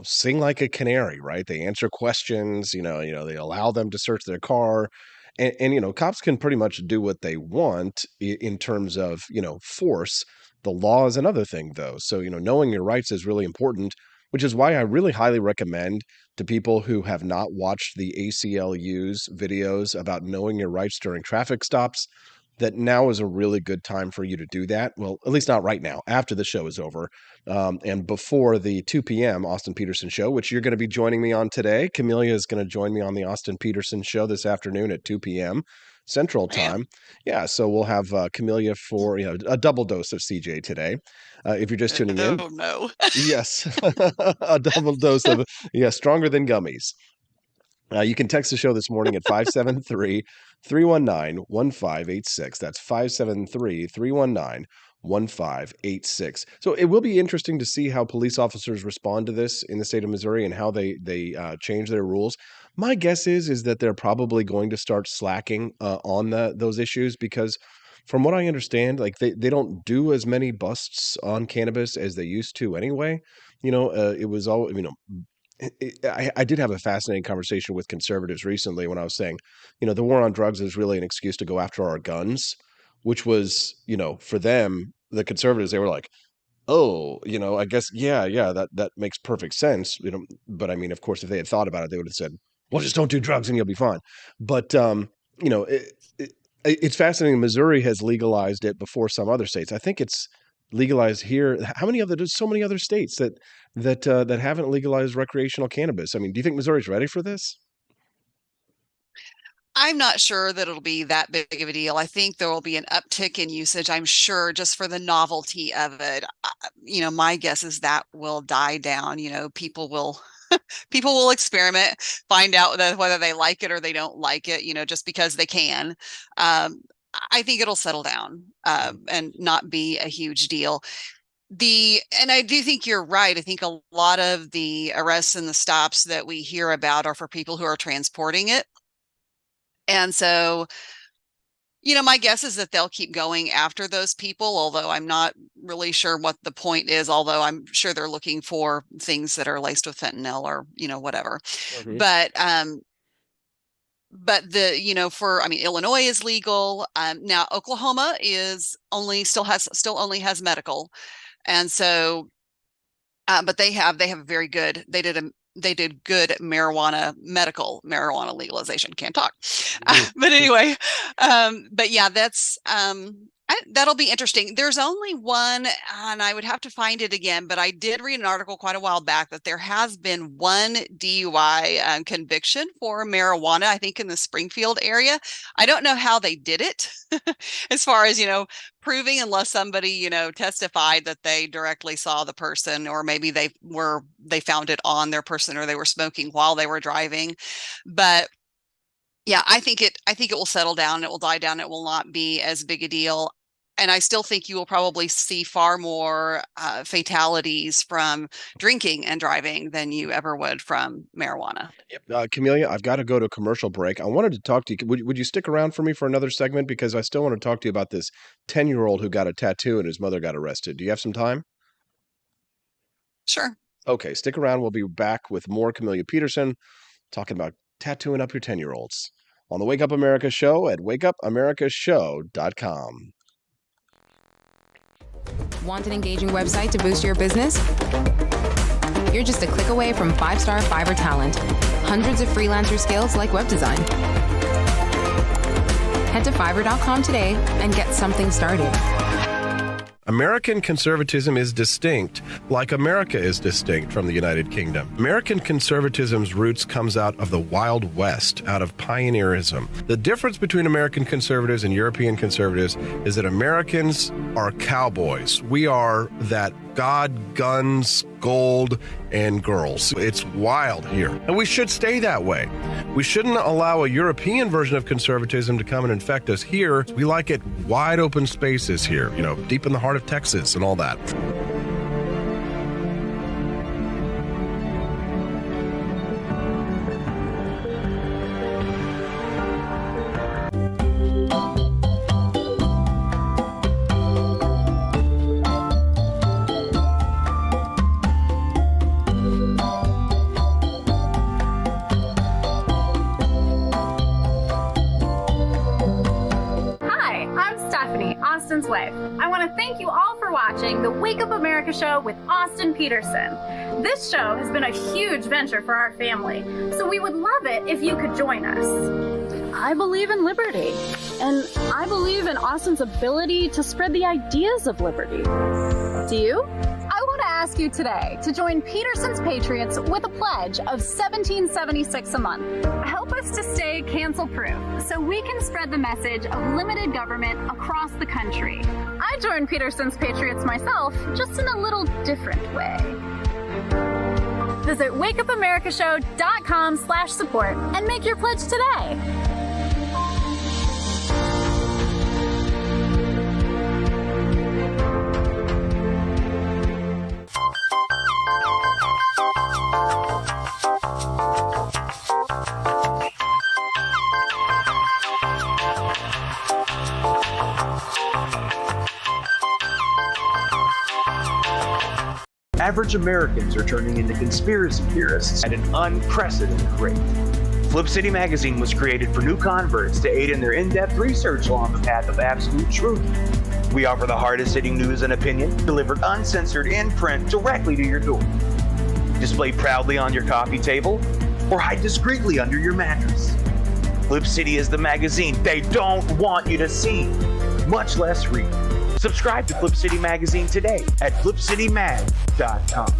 sing like a canary, right? They answer questions, they allow them to search their car. And cops can pretty much do what they want in terms of, force. The law is another thing, though. So, knowing your rights is really important, which is why I really highly recommend to people who have not watched the ACLU's videos about knowing your rights during traffic stops, that now is a really good time for you to do that. Well, at least not right now, after the show is over. And before the 2 p.m. Austin Peterson show, which you're going to be joining me on today. Camellia is going to join me on the Austin Peterson show this afternoon at 2 p.m. Central Time. Yeah, so we'll have Camellia for a double dose of CJ today. If you're just tuning in. Oh, no. Yes, a double dose of, stronger than gummies. You can text the show this morning at 573-319-1586. That's 573-319-1586. So it will be interesting to see how police officers respond to this in the state of Missouri and how they change their rules. My guess is that they're probably going to start slacking on those issues because from what I understand, like they don't do as many busts on cannabis as they used to anyway. It was all, I did have a fascinating conversation with conservatives recently when I was saying, the war on drugs is really an excuse to go after our guns, which was, for them, the conservatives, they were like, oh, I guess, yeah, that makes perfect sense. But I mean, of course, if they had thought about it, they would have said, well, just don't do drugs and you'll be fine. But, It's fascinating. Missouri has legalized it before some other states. I think it's legalized here. How many other? There's so many other states that haven't legalized recreational cannabis. I mean, do you think Missouri's ready for this? I'm not sure that it'll be that big of a deal. I think there will be an uptick in usage, I'm sure, just for the novelty of it. My guess is that will die down. People will people will experiment, find out whether they like it or they don't like it, just because they can. I think it'll settle down and not be a huge deal. And I do think you're right. I think a lot of the arrests and the stops that we hear about are for people who are transporting it. And so, my guess is that they'll keep going after those people, although I'm not really sure what the point is, although I'm sure they're looking for things that are laced with fentanyl or, whatever. Mm-hmm. But Illinois is legal. Now Oklahoma still only has medical. And so, but they did good medical marijuana legalization. Can't talk. But anyway, but yeah, that'll be interesting. There's only one, and I would have to find it again, but I did read an article quite a while back that there has been one DUI conviction for marijuana, I think in the Springfield area. I don't know how they did it as far as, proving, unless somebody, testified that they directly saw the person, or maybe they found it on their person, or they were smoking while they were driving. But yeah, I think it will settle down. It will die down. It will not be as big a deal. And I still think you will probably see far more fatalities from drinking and driving than you ever would from marijuana. Yep. Camellia, I've got to go to a commercial break. I wanted to talk to you. Would you stick around for me for another segment? Because I still want to talk to you about this 10-year-old who got a tattoo and his mother got arrested. Do you have some time? Sure. Okay, stick around. We'll be back with more Camellia Peterson talking about tattooing up your 10-year-olds on the Wake Up America show at wakeupamericashow.com. Want an engaging website to boost your business? You're just a click away from 5-star Fiverr talent. Hundreds of freelancer skills like web design. Head to Fiverr.com today and get something started. American conservatism is distinct, like America is distinct from the United Kingdom. American conservatism's roots comes out of the Wild West, out of pioneerism. The difference between American conservatives and European conservatives is that Americans are cowboys. We are that God, guns, gold, and girls. It's wild here. And we should stay that way. We shouldn't allow a European version of conservatism to come and infect us here. We like it wide open spaces here, deep in the heart of Texas and all that. Wife. I want to thank you all for watching the Wake Up America show with Austin Peterson. This show has been a huge venture for our family, so we would love it if you could join us. I believe in liberty, and I believe in Austin's ability to spread the ideas of liberty. Do you? I want to ask you today to join Peterson's Patriots with a pledge of $17.76 a month. Help us to stay cancel-proof so we can spread the message of limited government across the country. I joined Peterson's Patriots myself, just in a little different way. Visit wakeupamericashow.com/support and make your pledge today. Average Americans are turning into conspiracy theorists at an unprecedented rate. Flip City Magazine was created for new converts to aid in their in-depth research along the path of absolute truth. We offer the hardest-hitting news and opinion delivered uncensored in print directly to your door. Display proudly on your coffee table or hide discreetly under your mattress. Flip City is the magazine they don't want you to see, much less read. Subscribe to Flip City Magazine today at flipcitymag.com.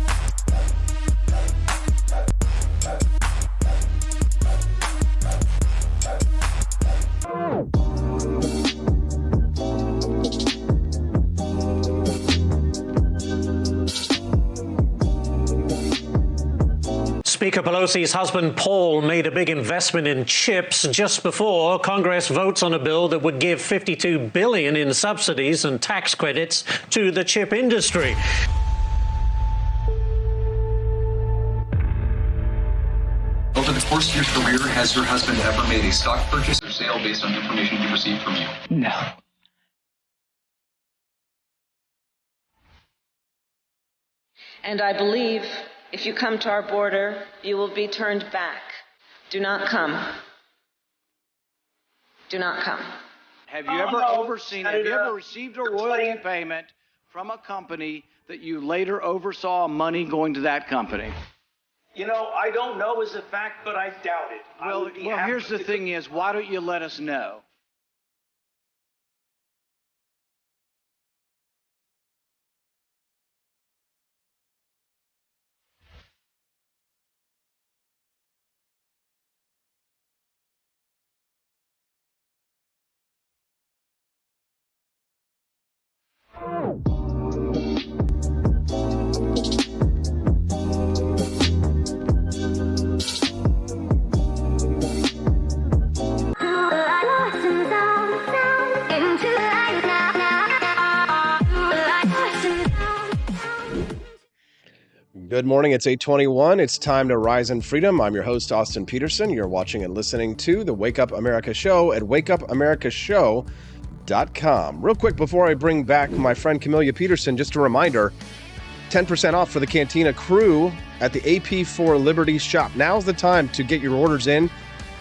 Speaker Pelosi's husband, Paul, made a big investment in chips just before Congress votes on a bill that would give $52 billion in subsidies and tax credits to the chip industry. Over the course of your career, has your husband ever made a stock purchase or sale based on information he received from you? No. And I believe if you come to our border, you will be turned back. Do not come. Do not come. Have you ever received a royalty payment from a company that you later oversaw money going to that company? You know, I don't know as a fact, but I doubt it. Well, here's the thing is, why don't you let us know? Good morning. It's 8:21. It's time to rise in freedom. I'm your host, Austin Peterson. You're watching and listening to the Wake Up America Show at wakeupAmericaShow.com. Real quick, before I bring back my friend Camellia Peterson, just a reminder, 10% off for the Cantina crew at the AP for Liberty shop. Now's the time to get your orders in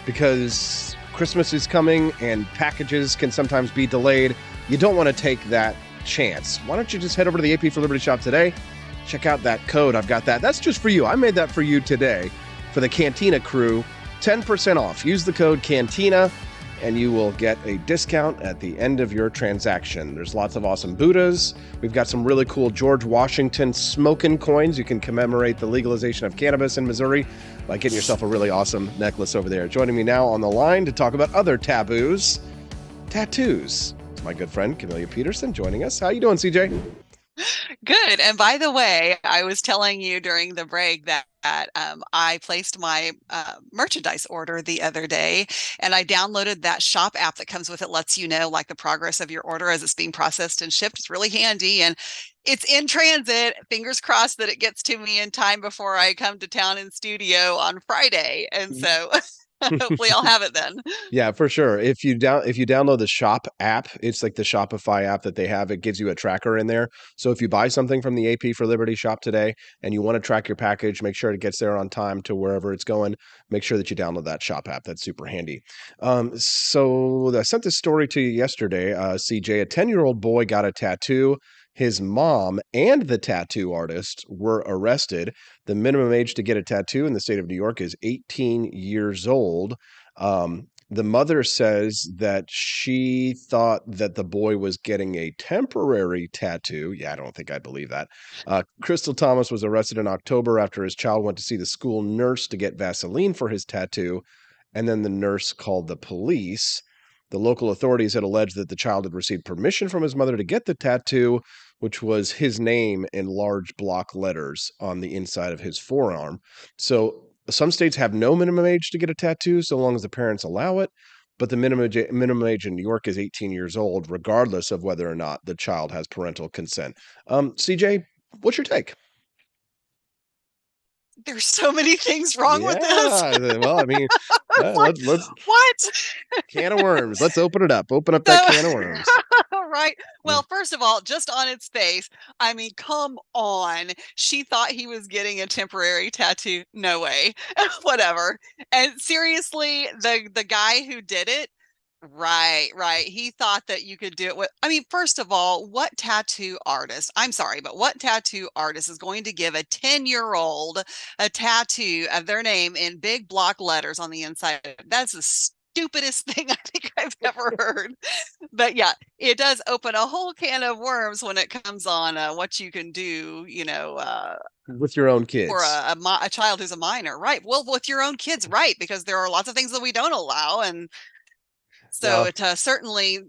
because Christmas is coming and packages can sometimes be delayed. You don't want to take that chance. Why don't you just head over to the AP for Liberty shop today? Check out that code. I've got that. That's just for you. I made that for you today for the Cantina crew. 10% off. Use the code Cantina and you will get a discount at the end of your transaction. There's lots of awesome Buddhas. We've got some really cool George Washington smoking coins. You can commemorate the legalization of cannabis in Missouri by getting yourself a really awesome necklace over there. Joining me now on the line to talk about other taboos, tattoos. It's my good friend Camellia Peterson joining us. How you doing, CJ? Good. And by the way, I was telling you during the break that I placed my merchandise order the other day, and I downloaded that shop app that comes with it, lets you know like the progress of your order as it's being processed and shipped. It's really handy, and it's in transit. Fingers crossed that it gets to me in time before I come to town in studio on Friday. And so hopefully I'll have it then. Yeah, for sure. If you download the shop app, it's like the Shopify app that they have. It gives you a tracker in there. So if you buy something from the AP for Liberty shop today and you want to track your package, make sure it gets there on time to wherever it's going. Make sure that you download that shop app. That's super handy. So I sent this story to you yesterday, CJ. A 10-year-old boy got a tattoo. His mom and the tattoo artist were arrested. The minimum age to get a tattoo in the state of New York is 18 years old. The mother says that she thought that the boy was getting a temporary tattoo. Yeah, I don't think I believe that. Crystal Thomas was arrested in October after his child went to see the school nurse to get Vaseline for his tattoo, and then the nurse called the police. The local authorities had alleged that the child had received permission from his mother to get the tattoo, which was his name in large block letters on the inside of his forearm. So some states have no minimum age to get a tattoo so long as the parents allow it, but the minimum age in New York is 18 years old, regardless of whether or not the child has parental consent. CJ, what's your take? There's so many things wrong with this. Well, I mean, let's what? Can of worms. Let's open it up. Open up that can of worms. Right. Well, first of all, just on its face, I mean, come on. She thought he was getting a temporary tattoo. No way. Whatever. And seriously, the guy who did it, right. He thought that you could do it with, I mean, first of all, what tattoo artist is going to give a 10-year-old a tattoo of their name in big block letters on the inside? That's the stupidest thing I think I've ever heard. But yeah, it does open a whole can of worms when it comes on what you can do, with your own for kids. a child who's a minor, right? Well, with your own kids, right? Because there are lots of things that we don't allow, and so Now, it certainly.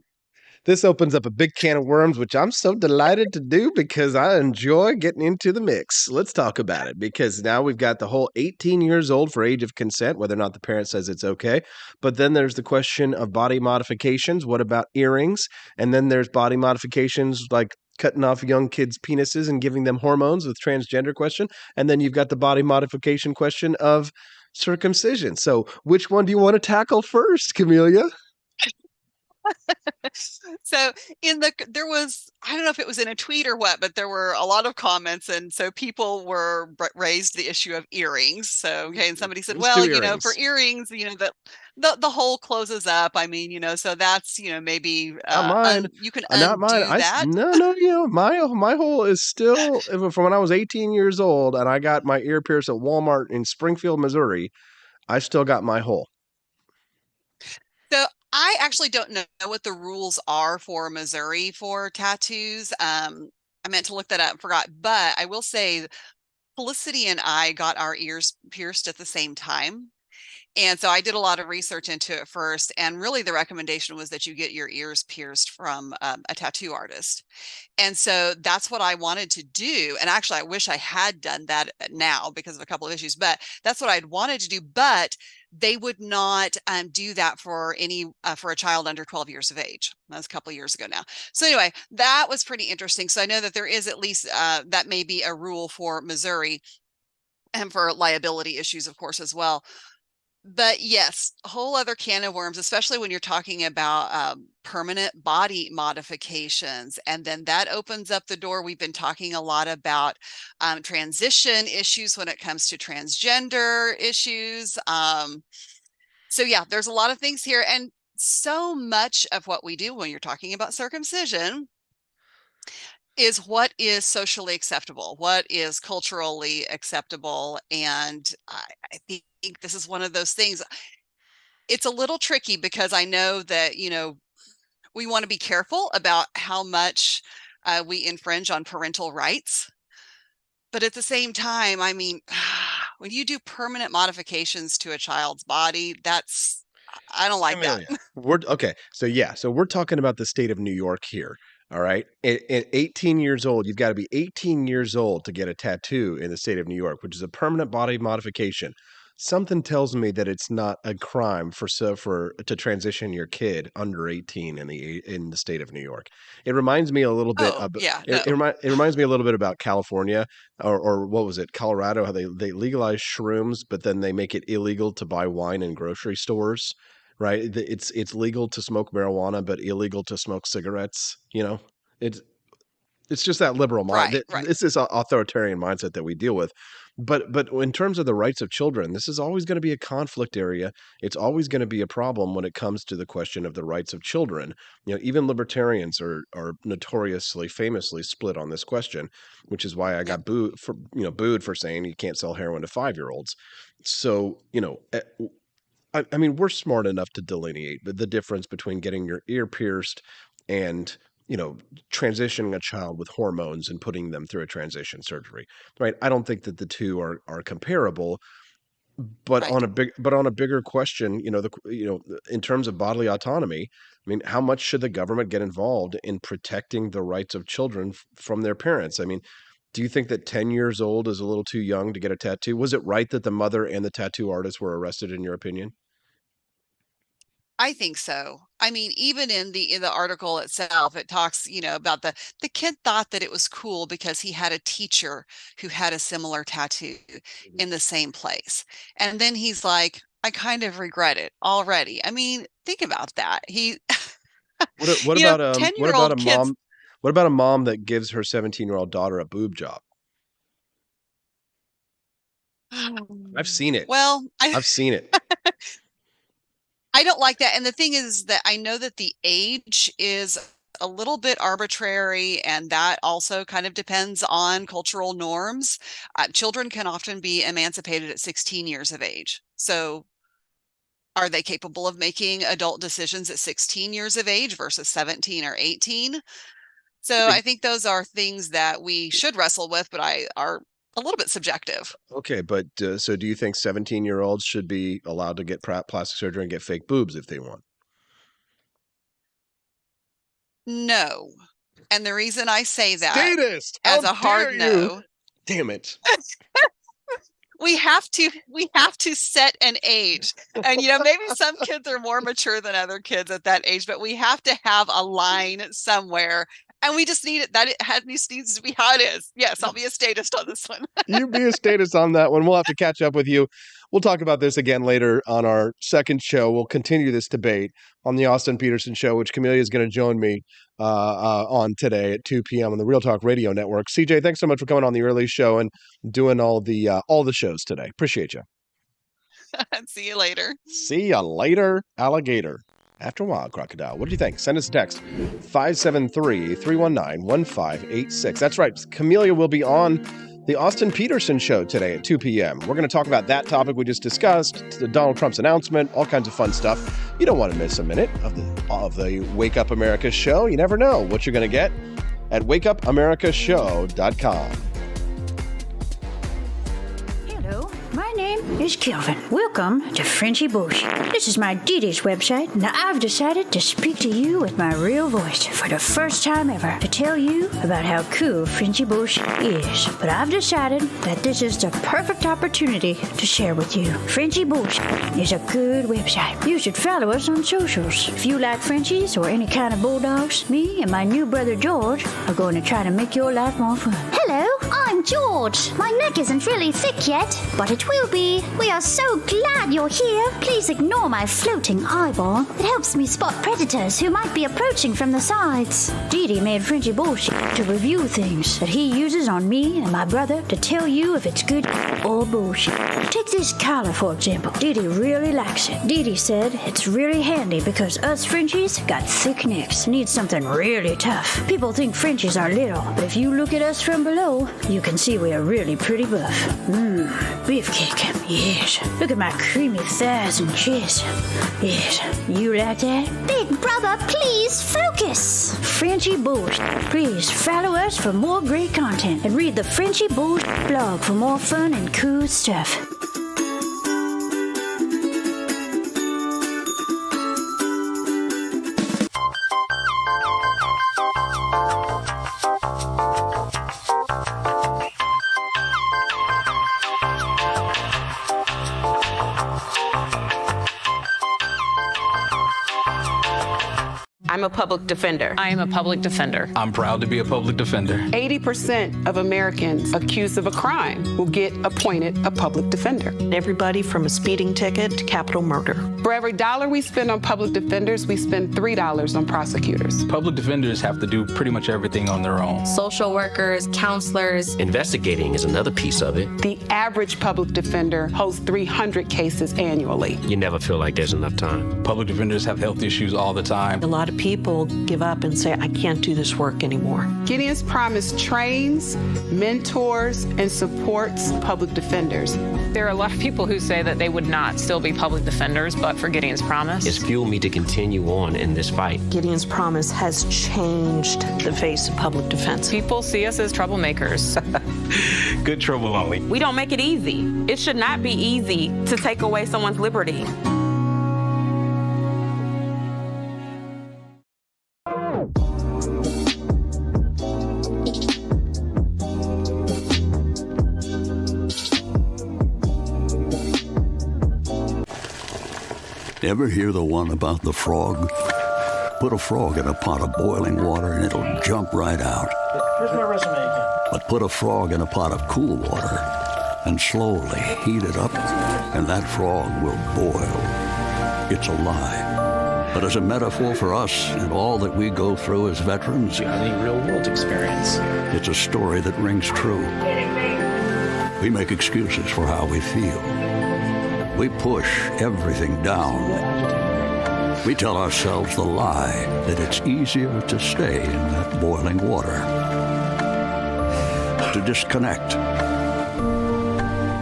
this opens up a big can of worms, which I'm so delighted to do because I enjoy getting into the mix. Let's talk about it because now we've got the whole 18 years old for age of consent, whether or not the parent says it's okay. But then there's the question of body modifications. What about earrings? And then there's body modifications like cutting off young kids' penises and giving them hormones with transgender question. And then you've got the body modification question of circumcision. So which one do you want to tackle first, Camellia? So there was, I don't know if it was in a tweet or what, but there were a lot of comments, and so people were raised the issue of earrings. So okay, and somebody said, Let's well, do for earrings, the hole closes up. I mean, so that's maybe Not mine. you can Not mine. undo that. No. My hole is still from when I was 18 years old, and I got my ear pierced at Walmart in Springfield, Missouri. I still got my hole. So I actually don't know what the rules are for Missouri for tattoos. I meant to look that up, forgot. But I will say, Felicity and I got our ears pierced at the same time. And so I did a lot of research into it first. And really the recommendation was that you get your ears pierced from a tattoo artist. And so that's what I wanted to do. And actually, I wish I had done that now because of a couple of issues, but that's what I'd wanted to do. But they would not do that for a child under 12 years of age. That was a couple of years ago now. So anyway, that was pretty interesting. So I know that there is at least that may be a rule for Missouri and for liability issues, of course, as well. But yes, a whole other can of worms, especially when you're talking about permanent body modifications. And then that opens up the door. We've been talking a lot about transition issues when it comes to transgender issues. So yeah, there's a lot of things here. And so much of what we do when you're talking about circumcision is what is socially acceptable, what is culturally acceptable. And I think this is one of those things. It's a little tricky because I know that, we want to be careful about how much we infringe on parental rights. But at the same time, I mean, when you do permanent modifications to a child's body, I don't like that. Okay. So we're talking about the state of New York here. All right. At 18 years old, you've got to be 18 years old to get a tattoo in the state of New York, which is a permanent body modification. Something tells me that it's not a crime to transition your kid under 18 in the state of New York. It reminds me a little bit it reminds me a little bit about California or what was it, Colorado, how they legalize shrooms, but then they make it illegal to buy wine in grocery stores. Right? It's legal to smoke marijuana, but illegal to smoke cigarettes. It's just that liberal mind. Right. This is an authoritarian mindset that we deal with. But in terms of the rights of children, this is always going to be a conflict area. It's always going to be a problem when it comes to the question of the rights of children. Even libertarians are notoriously, famously split on this question, which is why I got booed for saying you can't sell heroin to 5-year-olds. So, I mean, we're smart enough to delineate the difference between getting your ear pierced and, transitioning a child with hormones and putting them through a transition surgery, right? I don't think that the two are comparable, but Right. on a bigger question, in terms of bodily autonomy, I mean, how much should the government get involved in protecting the rights of children from their parents? I mean, do you think that 10 years old is a little too young to get a tattoo? Was it right that the mother and the tattoo artist were arrested, in your opinion? I think so. I mean, even in the article itself, it talks, about the kid thought that it was cool because he had a teacher who had a similar tattoo in the same place. And then he's like, I kind of regret it already. I mean, think about that. What about 10-year-old kids. mom? What about a mom that gives her 17-year-old daughter a boob job? I've seen it. Well, I've seen it. I don't like that. And the thing is that I know that the age is a little bit arbitrary, and that also kind of depends on cultural norms. Children can often be emancipated at 16 years of age. So Are they capable of making adult decisions at 16 years of age versus 17 or 18? So I think those are things that we should wrestle with, but are a little bit subjective. Okay, but so do you think 17-year-olds should be allowed to get plastic surgery and get fake boobs if they want? No. And the reason I say that Statist! as How a hard dare you! no, Damn it. we have to set an age. And maybe some kids are more mature than other kids at that age, but we have to have a line somewhere. And we just need it. Needs to be how it is. Yes, I'll be a statist on this one. You be a statist on that one. We'll have to catch up with you. We'll talk about this again later on our second show. We'll continue this debate on the Austin Peterson Show, which Camellia is going to join me on today at 2 p.m. on the Real Talk Radio Network. CJ, thanks so much for coming on the early show and doing all the shows today. Appreciate you. See you later. See you later, alligator. After a while, crocodile. What do you think? Send us a text, 573-319-1586. That's right. Camellia will be on the Austin Peterson Show today at 2 p.m. We're going to talk about that topic we just discussed, Donald Trump's announcement, all kinds of fun stuff. You don't want to miss a minute of the Wake Up America show. You never know what you're going to get at wakeupAmericaShow.com. My name is Kelvin. Welcome to Frenchy Bush. This is my Didi's website. Now I've decided to speak to you with my real voice for the first time ever to tell you about how cool Frenchy Bush is. But I've decided that this is the perfect opportunity to share with you. Frenchy Bush is a good website. You should follow us on socials. If you like Frenchies or any kind of bulldogs, me and my new brother George are going to try to make your life more fun. Hello, I'm George. My neck isn't really thick yet, but it will be. We are so glad you're here. Please ignore my floating eyeball. It helps me spot predators who might be approaching from the sides. Didi made Frenchy bullshit to review things that he uses on me and my brother to tell you if it's good or bullshit. Take this collar, for example. Didi really likes it. Didi said it's really handy because us Frenchies got thick necks. Need something really tough. People think Frenchies are little, but if you look at us from below, you can see we are really pretty buff. Beefcake. Yes. Look at my creamy thighs and chest. Yes. You like that? Big brother, please focus. Frenchy Bush. Please follow us for more great content and read the Frenchy Bush blog for more fun and cool stuff. I'm a public defender. I am a public defender. I'm proud to be a public defender. 80% of Americans accused of a crime will get appointed a public defender. Everybody from a speeding ticket to capital murder. For every dollar we spend on public defenders, we spend $3 on prosecutors. Public defenders have to do pretty much everything on their own. Social workers, counselors. Investigating is another piece of it. The average public defender holds 300 cases annually. You never feel like there's enough time. Public defenders have health issues all the time. A lot of people give up and say, I can't do this work anymore. Gideon's Promise trains, mentors, and supports public defenders. There are a lot of people who say that they would not still be public defenders, but for Gideon's Promise. It's fueled me to continue on in this fight. Gideon's Promise has changed the face of public defense. People see us as troublemakers. Good trouble only. We don't make it easy. It should not be easy to take away someone's liberty. Ever hear the one about the frog? Put a frog in a pot of boiling water and it'll jump right out. Here's my resume again. But put a frog in a pot of cool water and slowly heat it up, and that frog will boil. It's a lie. But as a metaphor for us and all that we go through as veterans, Any real-world experience. it's a story that rings true. We make excuses for how we feel. We push everything down. We tell ourselves the lie that it's easier to stay in that boiling water, to disconnect.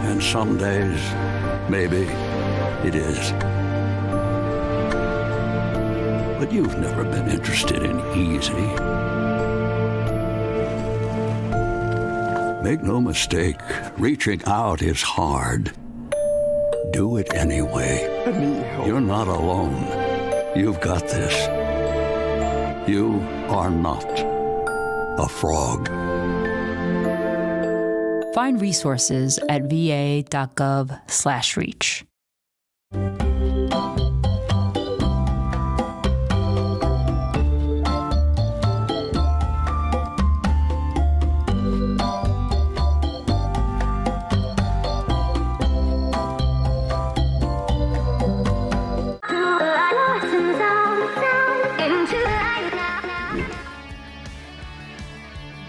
And some days, maybe it is. But you've never been interested in easy. Make no mistake, reaching out is hard. Do it anyway. I need help. You're not alone. You've got this. You are not a frog. Find resources at va.gov/reach.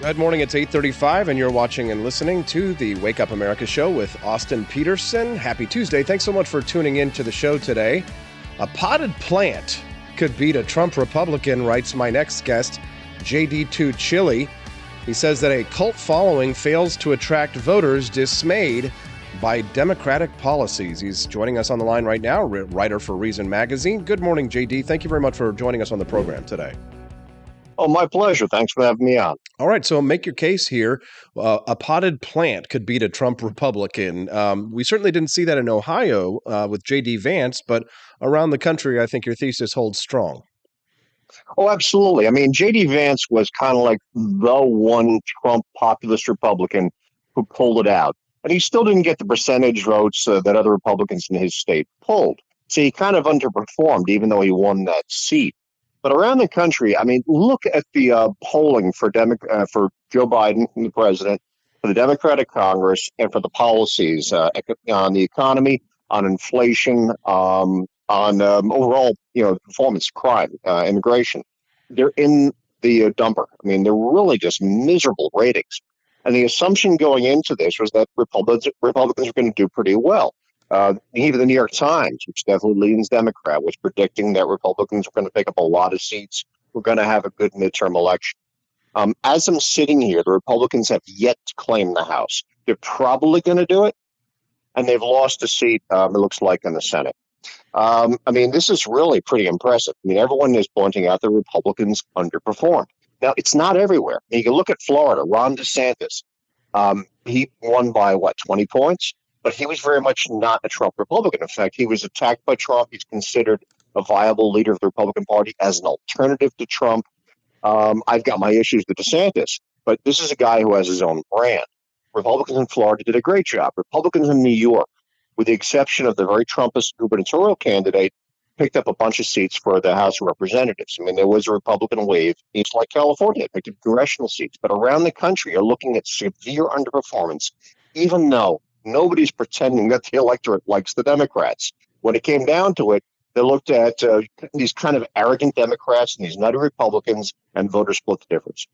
Good morning, it's 8:35, and you're watching and listening to the Wake Up America show with Austin Peterson. Happy Tuesday. Thanks so much for tuning in to the show today. A potted plant could beat a Trump Republican, writes my next guest, J.D. Tuccille. He says that a cult following fails to attract voters dismayed by Democratic policies. He's joining us on the line right now, writer for Reason Magazine. Good morning, J.D. Thank you very much for joining us on the program today. Oh, my pleasure. Thanks for having me on. All right, so make your case here. A potted plant could beat a Trump Republican. We certainly didn't see that in Ohio with J.D. Vance, but around the country, I think your thesis holds strong. Oh, absolutely. I mean, J.D. Vance was kind of like the one Trump populist Republican who pulled it out. And he still didn't get the percentage votes that other Republicans in his state pulled. So he kind of underperformed, even though he won that seat. But around the country, I mean, look at the polling for Joe Biden, the president, for the Democratic Congress, and for the policies on the economy, on inflation, on overall, performance, crime, immigration. They're in the dumper. I mean, they're really just miserable ratings. And the assumption going into this was that Republicans are going to do pretty well. Even the New York Times, which definitely leans Democrat, was predicting that Republicans are going to pick up a lot of seats. We're going to have a good midterm election. As I'm sitting here, the Republicans have yet to claim the House. They're probably going to do it, and they've lost a seat, it looks like, in the Senate. I mean, this is really pretty impressive. I mean, everyone is pointing out that Republicans underperformed. Now, it's not everywhere. You can look at Florida, Ron DeSantis. He won by, 20 points? But he was very much not a Trump Republican. In fact, he was attacked by Trump. He's considered a viable leader of the Republican Party as an alternative to Trump. I've got my issues with DeSantis, but this is a guy who has his own brand. Republicans in Florida did a great job. Republicans in New York, with the exception of the very Trumpist gubernatorial candidate, picked up a bunch of seats for the House of Representatives. I mean, there was a Republican wave. It's like California, picked up congressional seats. But around the country, you're looking at severe underperformance, even though nobody's pretending that the electorate likes the Democrats. When it came down to it, they looked at these kind of arrogant Democrats and these nutty Republicans, and voters split the difference.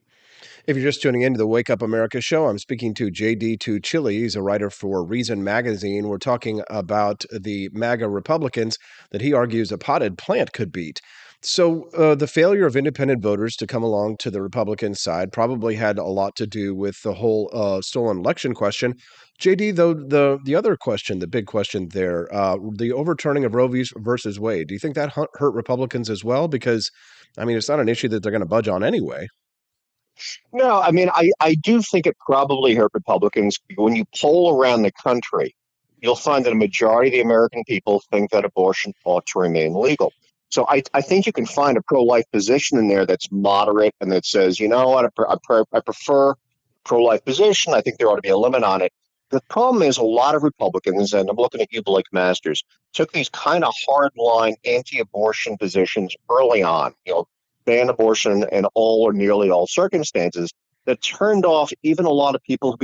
If you're just tuning into the Wake Up America show, I'm speaking to J.D. Tuccille. He's a writer for Reason Magazine. We're talking about the MAGA Republicans that he argues a potted plant could beat. So the failure of independent voters to come along to the Republican side probably had a lot to do with the whole stolen election question. JD, though, the other question, the big question there, the overturning of Roe versus Wade, do you think that hurt Republicans as well? Because, I mean, it's not an issue that they're going to budge on anyway. No, I mean, I do think it probably hurt Republicans. When you poll around the country, you'll find that a majority of the American people think that abortion ought to remain legal. So I think you can find a pro-life position in there that's moderate and that says, you know what, I prefer pro-life position. I think there ought to be a limit on it. The problem is a lot of Republicans, and I'm looking at you, Blake Masters, took these kind of hardline anti-abortion positions early on, ban abortion in all or nearly all circumstances, that turned off even a lot of people who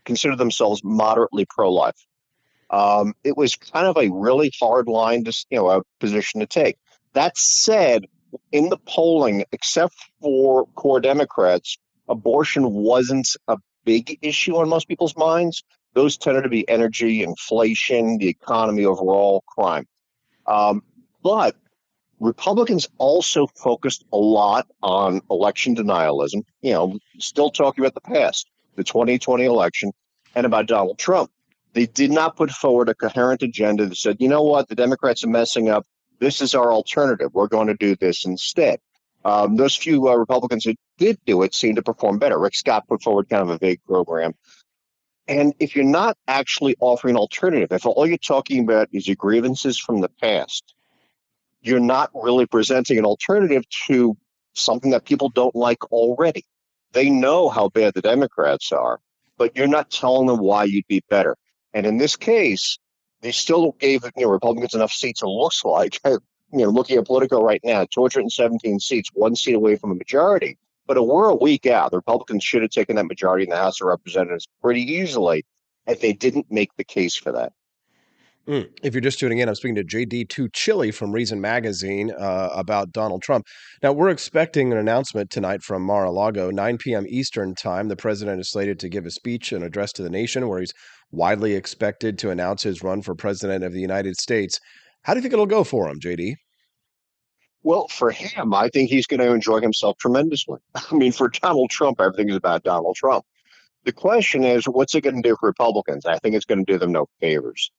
consider themselves moderately pro-life. It was kind of a really hard line to, position to take. That said, in the polling, except for core Democrats, abortion wasn't a big issue on most people's minds. Those tended to be energy, inflation, the economy overall, crime. But Republicans also focused a lot on election denialism, still talking about the past, the 2020 election, and about Donald Trump. They did not put forward a coherent agenda that said, you know what, the Democrats are messing up. this is our alternative. We're going to do this instead. Those few Republicans who did do it seemed to perform better. Rick Scott put forward kind of a vague program. And if you're not actually offering an alternative, if all you're talking about is your grievances from the past, you're not really presenting an alternative to something that people don't like already. They know how bad the Democrats are, but you're not telling them why you'd be better. And in this case, they still gave Republicans enough seats. It looks like, looking at Politico right now, 217 seats, one seat away from a majority. But we're a week out. The Republicans should have taken that majority in the House of Representatives pretty easily, and they didn't make the case for that. If you're just tuning in, I'm speaking to J.D. Tuccille from Reason Magazine about Donald Trump. Now, we're expecting an announcement tonight from Mar-a-Lago, 9 p.m. Eastern time. The president is slated to give a speech, an address to the nation, where he's widely expected to announce his run for president of the United States. How do you think it'll go for him, J.D.? Well, for him, I think he's going to enjoy himself tremendously. I mean, for Donald Trump, everything is about Donald Trump. The question is, what's it going to do for Republicans? I think it's going to do them no favors.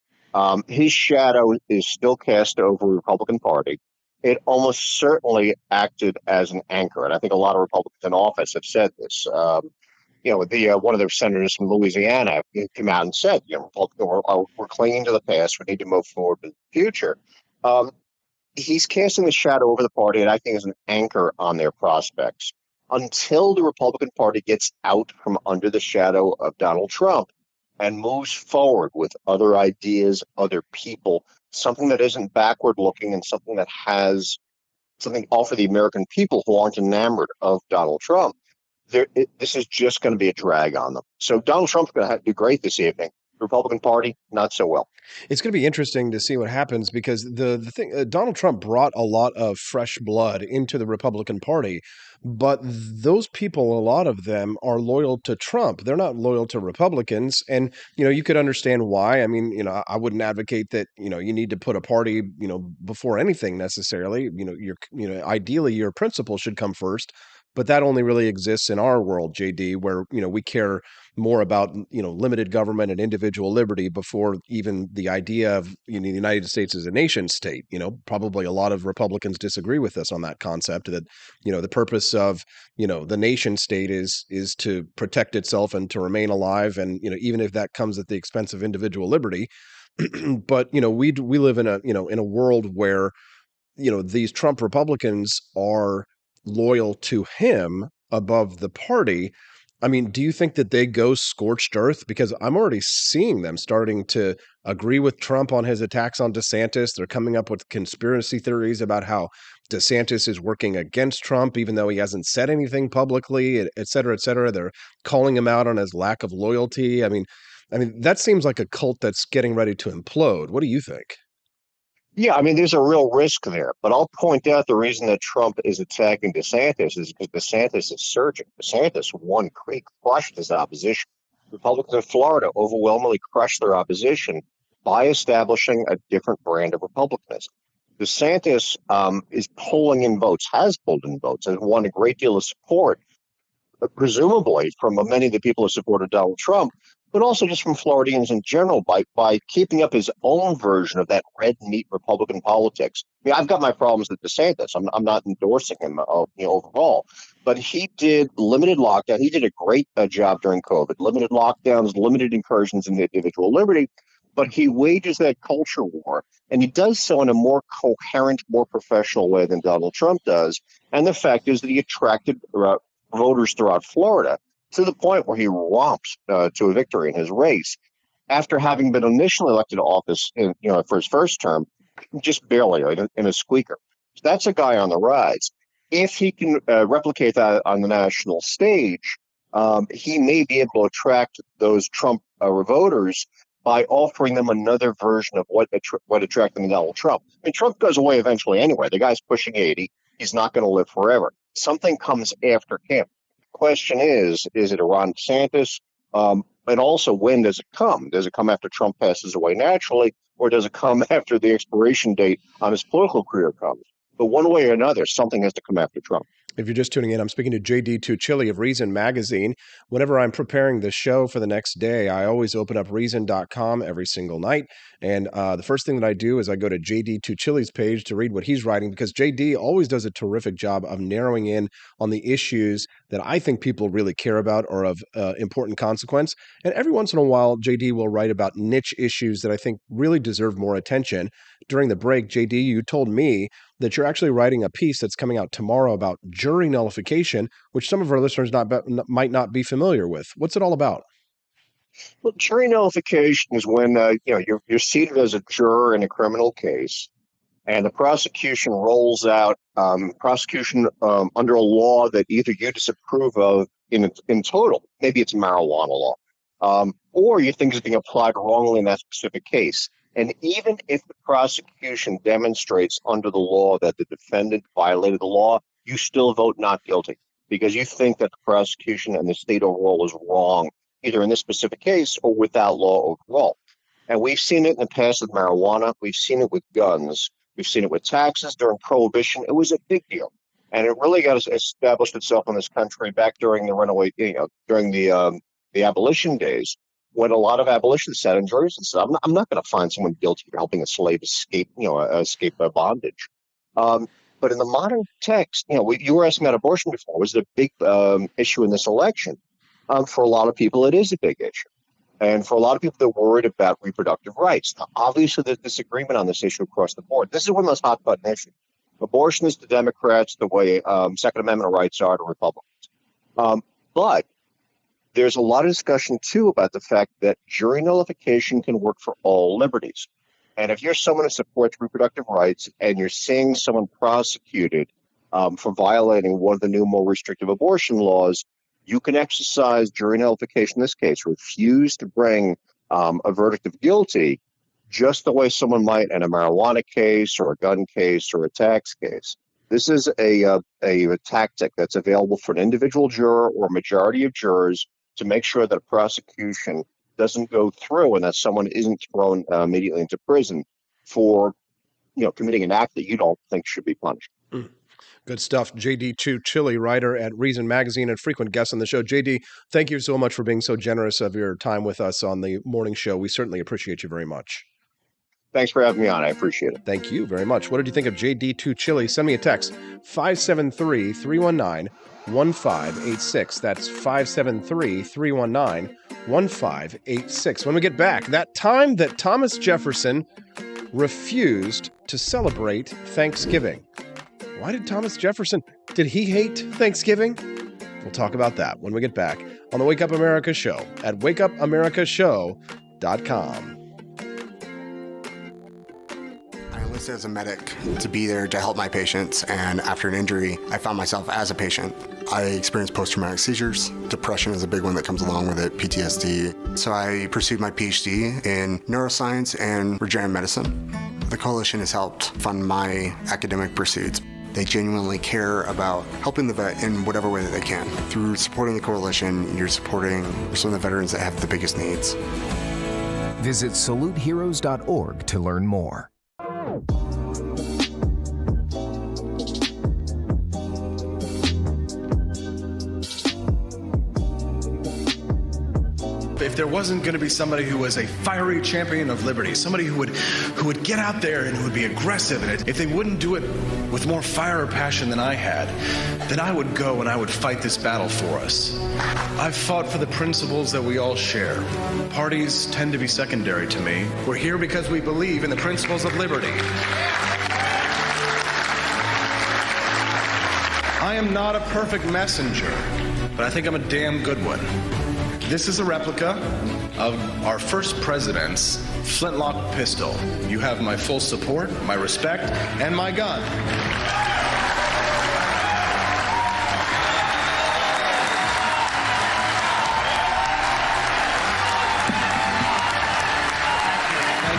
His shadow is still cast over the Republican Party. It almost certainly acted as an anchor, and I think a lot of Republicans in office have said this. One of their senators from Louisiana came out and said, we're clinging to the past. We need to move forward in the future. He's casting the shadow over the party, and I think is an anchor on their prospects. Until the Republican Party gets out from under the shadow of Donald Trump and moves forward with other ideas, other people, something that isn't backward looking and something that has something to offer the American people who aren't enamored of Donald Trump, this is just going to be a drag on them. So Donald Trump's going to do great this evening. The Republican Party, not so well. It's going to be interesting to see what happens because the thing, Donald Trump brought a lot of fresh blood into the Republican Party, but those people, a lot of them are loyal to Trump. They're not loyal to Republicans. And, you could understand why. I mean, I wouldn't advocate that, you need to put a party, before anything necessarily. Ideally your principles should come first. But that only really exists in our world, JD, where, we care more about, limited government and individual liberty before even the idea of the United States as a nation state. Probably a lot of Republicans disagree with us on that concept that, the purpose of, the nation state is to protect itself and to remain alive. And, even if that comes at the expense of individual liberty. But, we live in a world where, these Trump Republicans are loyal to him above the party. I mean, do you think that they go scorched earth? Because I'm already seeing them starting to agree with Trump on his attacks on DeSantis. They're coming up with conspiracy theories about how DeSantis is working against Trump, even though he hasn't said anything publicly, et cetera, et cetera. They're calling him out on his lack of loyalty. I mean, that seems like a cult that's getting ready to implode. What do you think? Yeah, I mean, there's a real risk there. But I'll point out the reason that Trump is attacking DeSantis is because DeSantis is surging. DeSantis won, crushed his opposition. Republicans in Florida overwhelmingly crushed their opposition by establishing a different brand of republicanism. DeSantis is pulling in votes, has pulled in votes, and won a great deal of support, presumably from many of the people who supported Donald Trump, but also just from Floridians in general by keeping up his own version of that red meat Republican politics. I mean, I've got my problems with DeSantis. I'm not endorsing him overall, but he did limited lockdown. He did a great job during COVID. Limited lockdowns, limited incursions into individual liberty, but he wages that culture war, and he does so in a more coherent, more professional way than Donald Trump does. And the fact is that he attracted voters throughout Florida to the point where he romps to a victory in his race after having been initially elected to office for his first term, just barely in a squeaker. So that's a guy on the rise. If he can replicate that on the national stage, he may be able to attract those Trump voters by offering them another version of what attracted them to Donald Trump. I mean, Trump goes away eventually anyway. The guy's pushing 80. He's not going to live forever. Something comes after him. Question is it a Ron DeSantis? And also, when does it come? Does it come after Trump passes away naturally, or does it come after the expiration date on his political career comes? But one way or another, something has to come after Trump. If you're just tuning in, I'm speaking to JD Tuccille of Reason Magazine. Whenever I'm preparing the show for the next day, I always open up Reason.com every single night. And the first thing that I do is I go to JD Tuccille's page to read what he's writing, because JD always does a terrific job of narrowing in on the issues that I think people really care about or of important consequence. And every once in a while, JD will write about niche issues that I think really deserve more attention. During the break, JD, you told me that you're actually writing a piece that's coming out tomorrow about jury nullification, which some of our listeners might not be familiar with. What's it all about? Well, jury nullification is when you're seated as a juror in a criminal case, and the prosecution rolls out prosecution under a law that either you disapprove of in total, maybe it's marijuana law, or you think is being applied wrongly in that specific case. And even if the prosecution demonstrates under the law that the defendant violated the law, you still vote not guilty because you think that the prosecution and the state overall was wrong, either in this specific case or with that law overall. And we've seen it in the past with marijuana. We've seen it with guns. We've seen it with taxes during Prohibition. It was a big deal. And it really got established itself in this country back during the runaway, during the abolition days, when a lot of abolitionists sat in juries and said, I'm not going to find someone guilty for helping a slave escape bondage. But in the modern text, you were asking about abortion before. Was it a big issue in this election? For a lot of people, it is a big issue. And for a lot of people, they're worried about reproductive rights. Now, obviously, there's disagreement on this issue across the board. This is one of those hot-button issues. Abortion is to Democrats the way Second Amendment rights are to Republicans. But there's a lot of discussion, too, about the fact that jury nullification can work for all liberties. And if you're someone who supports reproductive rights and you're seeing someone prosecuted for violating one of the new, more restrictive abortion laws, you can exercise jury nullification in this case, refuse to bring a verdict of guilty, just the way someone might in a marijuana case or a gun case or a tax case. This is a tactic that's available for an individual juror or a majority of jurors to make sure that a prosecution doesn't go through and that someone isn't thrown immediately into prison for, committing an act that you don't think should be punished. Good stuff. JD Tuccille, writer at Reason Magazine and frequent guest on the show. JD, thank you so much for being so generous of your time with us on the morning show. We certainly appreciate you very much. Thanks for having me on. I appreciate it. Thank you very much. What did you think of JD Tuccille? Send me a text, 573-319-1586. That's 573-319-1586. When we get back, that time that Thomas Jefferson refused to celebrate Thanksgiving. Why did Thomas Jefferson, did he hate Thanksgiving? We'll talk about that when we get back on the Wake Up America Show at wakeupAmericaShow.com. As a medic to be there to help my patients, and after an injury I found myself as a patient. I experienced post-traumatic seizures. Depression is a big one that comes along with it, PTSD. So I pursued my PhD in neuroscience and regenerative medicine. The coalition has helped fund my academic pursuits. They genuinely care about helping the vet in whatever way that they can. Through supporting the coalition, you're supporting some of the veterans that have the biggest needs. Visit saluteheroes.org to learn more. If there wasn't going to be somebody who was a fiery champion of liberty, somebody who would get out there and who would be aggressive, and if they wouldn't do it with more fire or passion than I had, then I would go and I would fight this battle for us. I've fought for the principles that we all share. Parties tend to be secondary to me. We're here because we believe in the principles of liberty. I am not a perfect messenger, but I think I'm a damn good one. This is a replica of our first president's flintlock pistol. You have my full support, my respect, and my gun.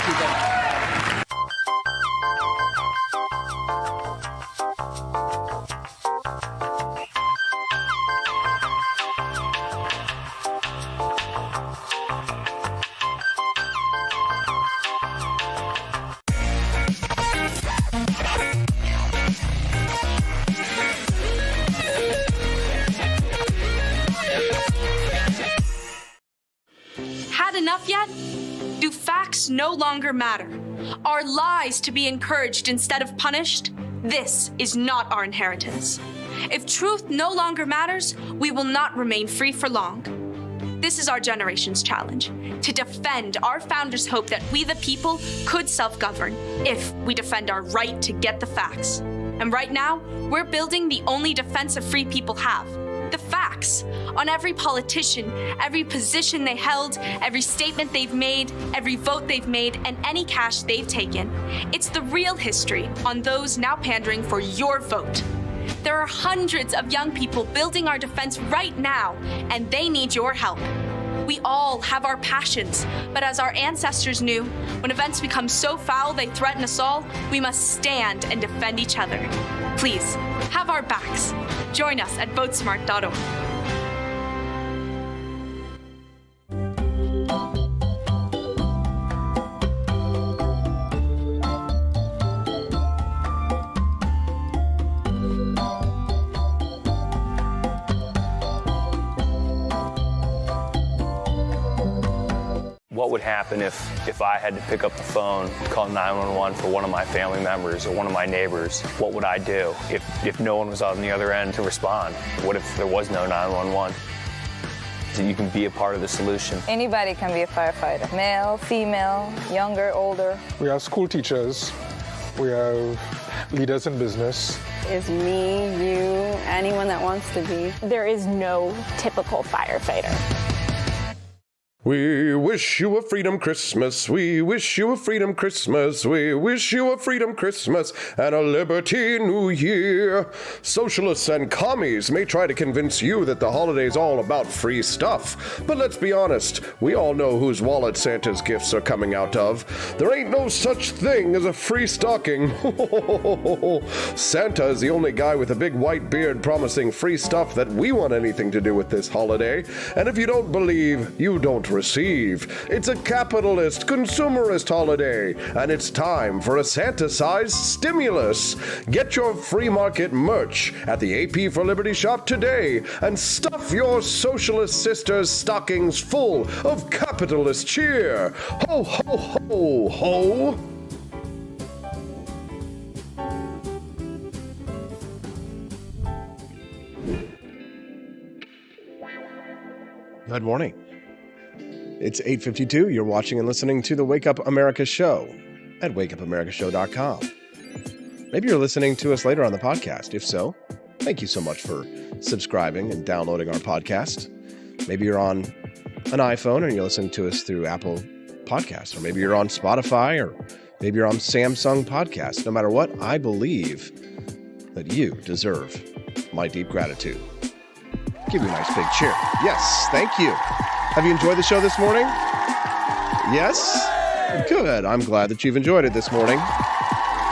Thank you. yet? Do facts no longer matter? Are lies to be encouraged instead of punished? This is not our inheritance. If truth no longer matters, we will not remain free for long. This is our generation's challenge, to defend our founders' hope that we the people could self-govern if we defend our right to get the facts. And right now, we're building the only defense of free people have, the facts, on every politician, every position they held, every statement they've made, every vote they've made, and any cash they've taken. It's the real history on those now pandering for your vote. There are hundreds of young people building our defense right now, and they need your help. We all have our passions, but as our ancestors knew, when events become so foul they threaten us all, we must stand and defend each other. Please, have our backs. Join us at votesmart.org. What would happen if I had to pick up the phone, call 911 for one of my family members or one of my neighbors? What would I do if no one was on the other end to respond? What if there was no 911? So you can be a part of the solution. Anybody can be a firefighter. Male, female, younger, older. We have school teachers. We have leaders in business. Is me, you, anyone that wants to be. There is no typical firefighter. We wish you a freedom Christmas. We wish you a freedom Christmas. We wish you a freedom Christmas and a liberty New Year. Socialists and commies may try to convince you that the holiday's all about free stuff. But let's be honest, we all know whose wallet Santa's gifts are coming out of. There ain't no such thing as a free stocking. Santa is the only guy with a big white beard promising free stuff that we want anything to do with this holiday. And if you don't believe, you don't receive. It's a capitalist, consumerist holiday, and it's time for a Santa-sized stimulus. Get your free market merch at the AP for Liberty shop today and stuff your socialist sisters' stockings full of capitalist cheer. Ho, ho, ho, ho! Good morning. It's 8:52. You're watching and listening to the Wake Up America show at wakeupAmericaShow.com. Maybe you're listening to us later on the podcast. If so, thank you so much for subscribing and downloading our podcast. Maybe you're on an iPhone and you're listening to us through Apple Podcasts, or maybe you're on Spotify, or maybe you're on Samsung Podcasts. No matter what, I believe that you deserve my deep gratitude. Give me a nice big cheer. Yes, thank you. Have you enjoyed the show this morning? Yes? Good. I'm glad that you've enjoyed it this morning.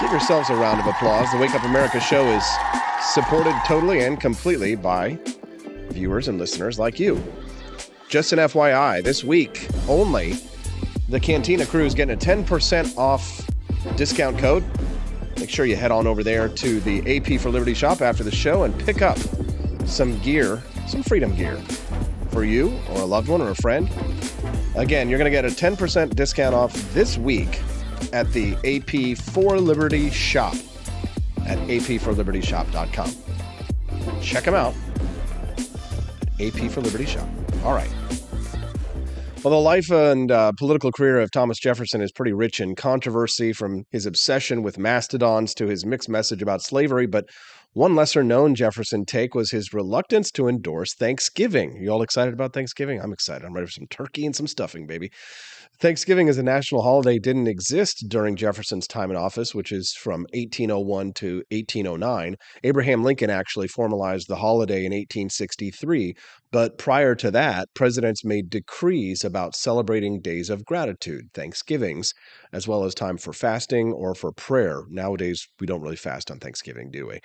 Give yourselves a round of applause. The Wake Up America show is supported totally and completely by viewers and listeners like you. Just an FYI, this week only, the Cantina crew is getting a 10% off discount code. Make sure you head on over there to the AP for Liberty shop after the show and pick up some gear, some freedom gear for you or a loved one or a friend. Again, you're going to get a 10% discount off this week at the AP for Liberty shop at apforlibertyshop.com. Check them out. AP for Liberty shop. All right. Well, the life and political career of Thomas Jefferson is pretty rich in controversy, from his obsession with mastodons to his mixed message about slavery. But one lesser-known Jefferson take was his reluctance to endorse Thanksgiving. You all excited about Thanksgiving? I'm excited. I'm ready for some turkey and some stuffing, baby. Thanksgiving as a national holiday didn't exist during Jefferson's time in office, which is from 1801 to 1809. Abraham Lincoln actually formalized the holiday in 1863. But prior to that, presidents made decrees about celebrating days of gratitude, Thanksgivings, as well as time for fasting or for prayer. Nowadays, we don't really fast on Thanksgiving, do we?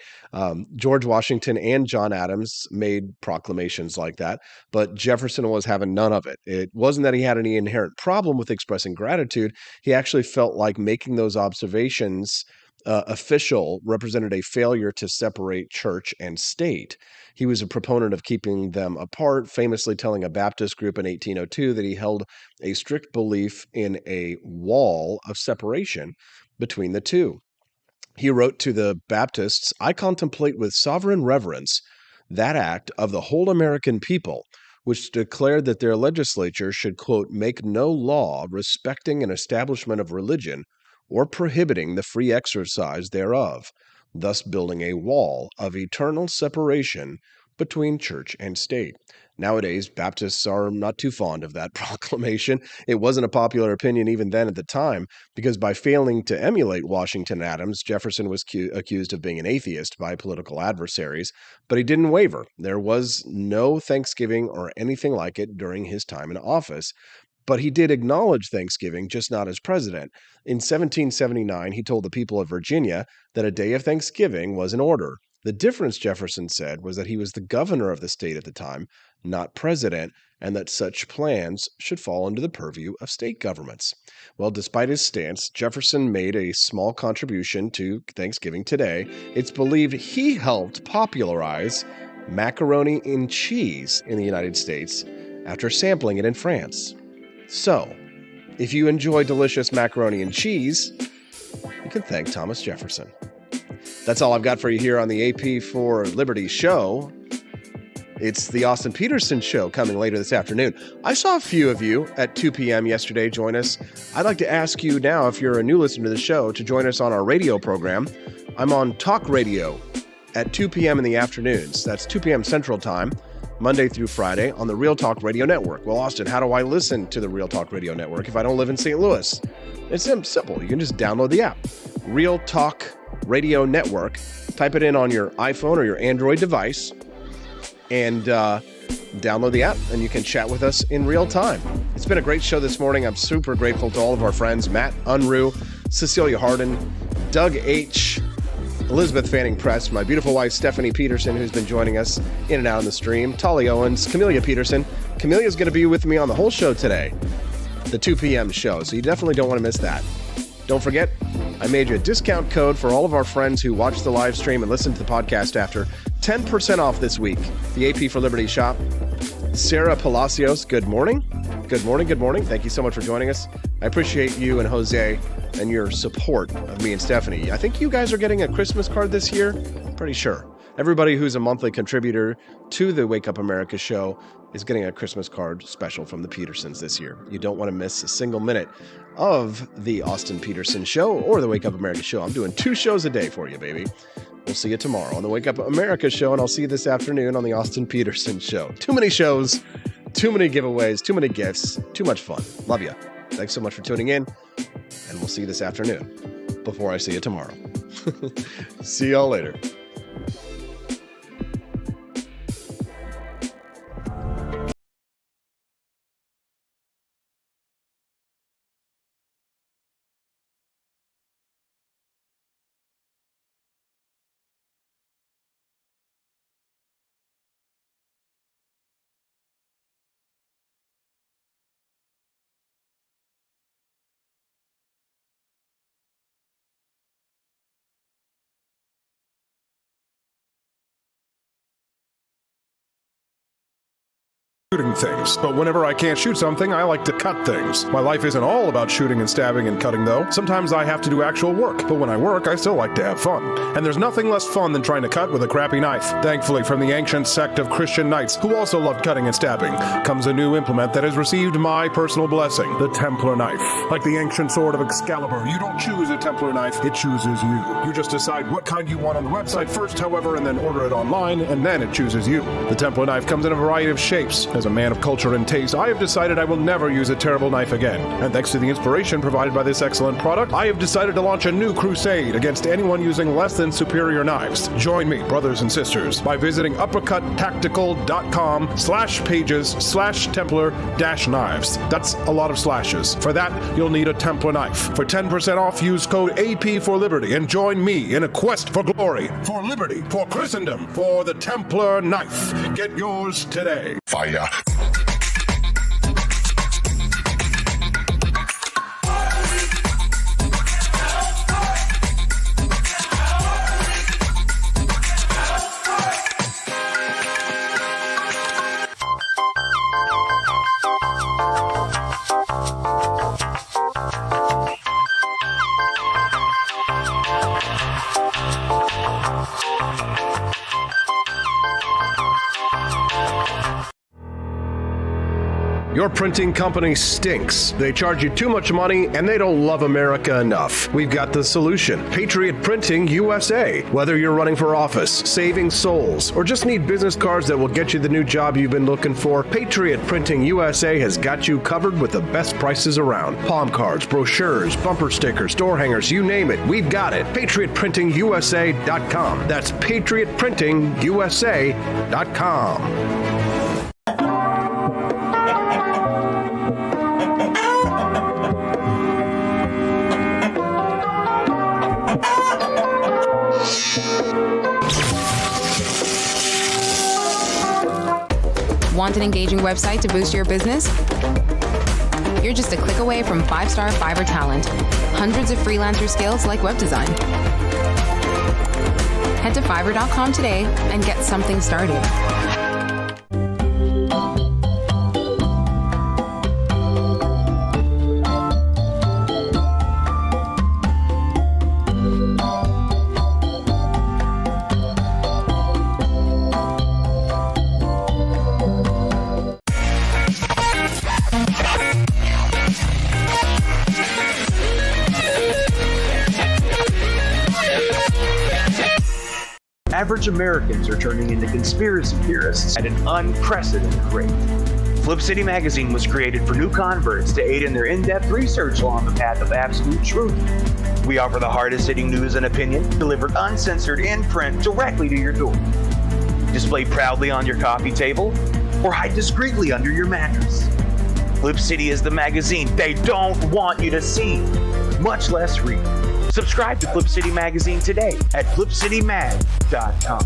George Washington and John Adams made proclamations like that, but Jefferson was having none of it. It wasn't that he had any inherent problem with expressing gratitude. He actually felt like making those observations official represented a failure to separate church and state. He was a proponent of keeping them apart, famously telling a Baptist group in 1802 that he held a strict belief in a wall of separation between the two. He wrote to the Baptists, "I contemplate with sovereign reverence that act of the whole American people, which declared that their legislature should, quote, make no law respecting an establishment of religion or prohibiting the free exercise thereof, thus building a wall of eternal separation between church and state." Nowadays, Baptists are not too fond of that proclamation. It wasn't a popular opinion even then at the time, because by failing to emulate Washington and Adams, Jefferson was accused of being an atheist by political adversaries, but he didn't waver. There was no Thanksgiving or anything like it during his time in office. But he did acknowledge Thanksgiving, just not as president. In 1779, he told the people of Virginia that a day of Thanksgiving was in order. The difference, Jefferson said, was that he was the governor of the state at the time, not president, and that such plans should fall under the purview of state governments. Well, despite his stance, Jefferson made a small contribution to Thanksgiving today. It's believed he helped popularize macaroni and cheese in the United States after sampling it in France. So, if you enjoy delicious macaroni and cheese, you can thank Thomas Jefferson. That's all I've got for you here on the AP for Liberty show. It's the Austin Peterson show coming later this afternoon. I saw a few of you at 2 p.m. yesterday join us. I'd like to ask you now, if you're a new listener to the show, to join us on our radio program. I'm on Talk Radio at 2 p.m. in the afternoons. That's 2 p.m. Central Time, Monday through Friday on the Real Talk Radio Network. Well, Austin, how do I listen to the Real Talk Radio Network if I don't live in St. Louis? It's simple. You can just download the app. Real Talk Radio Network. Type it in on your iPhone or your Android device and download the app, and you can chat with us in real time. It's been a great show this morning. I'm super grateful to all of our friends, Matt Unruh, Cecilia Harden, Doug H., Elizabeth Fanning Press, my beautiful wife, Stephanie Peterson, who's been joining us in and out on the stream, Tuccille Owens, Camellia Peterson. Camelia's going to be with me on the whole show today, the 2 p.m. show, so you definitely don't want to miss that. Don't forget, I made you a discount code for all of our friends who watch the live stream and listen to the podcast after. 10% off this week. The AP for Liberty shop. Sarah Palacios, good morning. Good morning, good morning. Thank you so much for joining us. I appreciate you and Jose and your support of me and Stephanie. I think you guys are getting a Christmas card this year. Pretty sure. Everybody who's a monthly contributor to the Wake Up America show is getting a Christmas card special from the Petersons this year. You don't want to miss a single minute of the Austin Peterson show or the Wake Up America show. I'm doing 2 shows a day for you, baby. We'll see you tomorrow on the Wake Up America show, and I'll see you this afternoon on the Austin Peterson show. Too many shows, too many giveaways, too many gifts, too much fun. Love you. Thanks so much for tuning in, and we'll see you this afternoon before I see you tomorrow. See y'all later. Shooting things, but whenever I can't shoot something, I like to cut things. My life isn't all about shooting and stabbing and cutting, though. Sometimes I have to do actual work, but when I work, I still like to have fun. And there's nothing less fun than trying to cut with a crappy knife. Thankfully, from the ancient sect of Christian knights, who also loved cutting and stabbing, comes a new implement that has received my personal blessing, the Templar knife. Like the ancient sword of Excalibur, you don't choose a Templar knife, it chooses you. You just decide what kind you want on the website first, however, and then order it online, and then it chooses you. The Templar knife comes in a variety of shapes. As a man of culture and taste, I have decided I will never use a terrible knife again. And thanks to the inspiration provided by this excellent product, I have decided to launch a new crusade against anyone using less than superior knives. Join me, brothers and sisters, by visiting uppercuttactical.com/pages/Templar-knives. That's a lot of slashes. For that, you'll need a Templar knife. For 10% off, use code AP for Liberty and join me in a quest for glory, for liberty, for Christendom, for the Templar knife. Get yours today. Fire. Your printing company stinks. They charge you too much money and they don't love America enough. We've got the solution. Patriot Printing USA. Whether you're running for office, saving souls, or just need business cards that will get you the new job you've been looking for, Patriot Printing USA has got you covered with the best prices around. Palm cards, brochures, bumper stickers, door hangers, you name it, we've got it. PatriotPrintingUSA.com. That's PatriotPrintingUSA.com. Want an engaging website to boost your business? You're just a click away from 5-star Fiverr talent. Hundreds of freelancer skills like web design. Head to Fiverr.com today and get something started. Average Americans are turning into conspiracy theorists at an unprecedented rate. Flip City Magazine was created for new converts to aid in their in-depth research along the path of absolute truth. We offer the hardest-hitting news and opinion delivered uncensored in print directly to your door. Display proudly on your coffee table or hide discreetly under your mattress. Flip City is the magazine they don't want you to see, much less read. Subscribe to Flip City Magazine today at flipcitymag.com.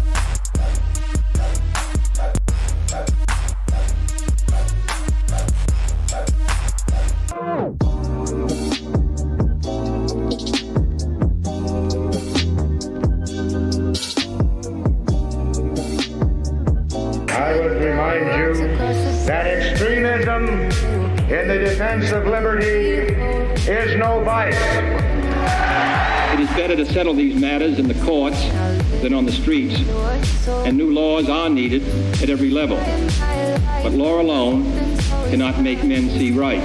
I would remind you that extremism in the defense of liberty is no vice. It is better to settle these matters in the courts than on the streets, and new laws are needed at every level. But law alone cannot make men see right.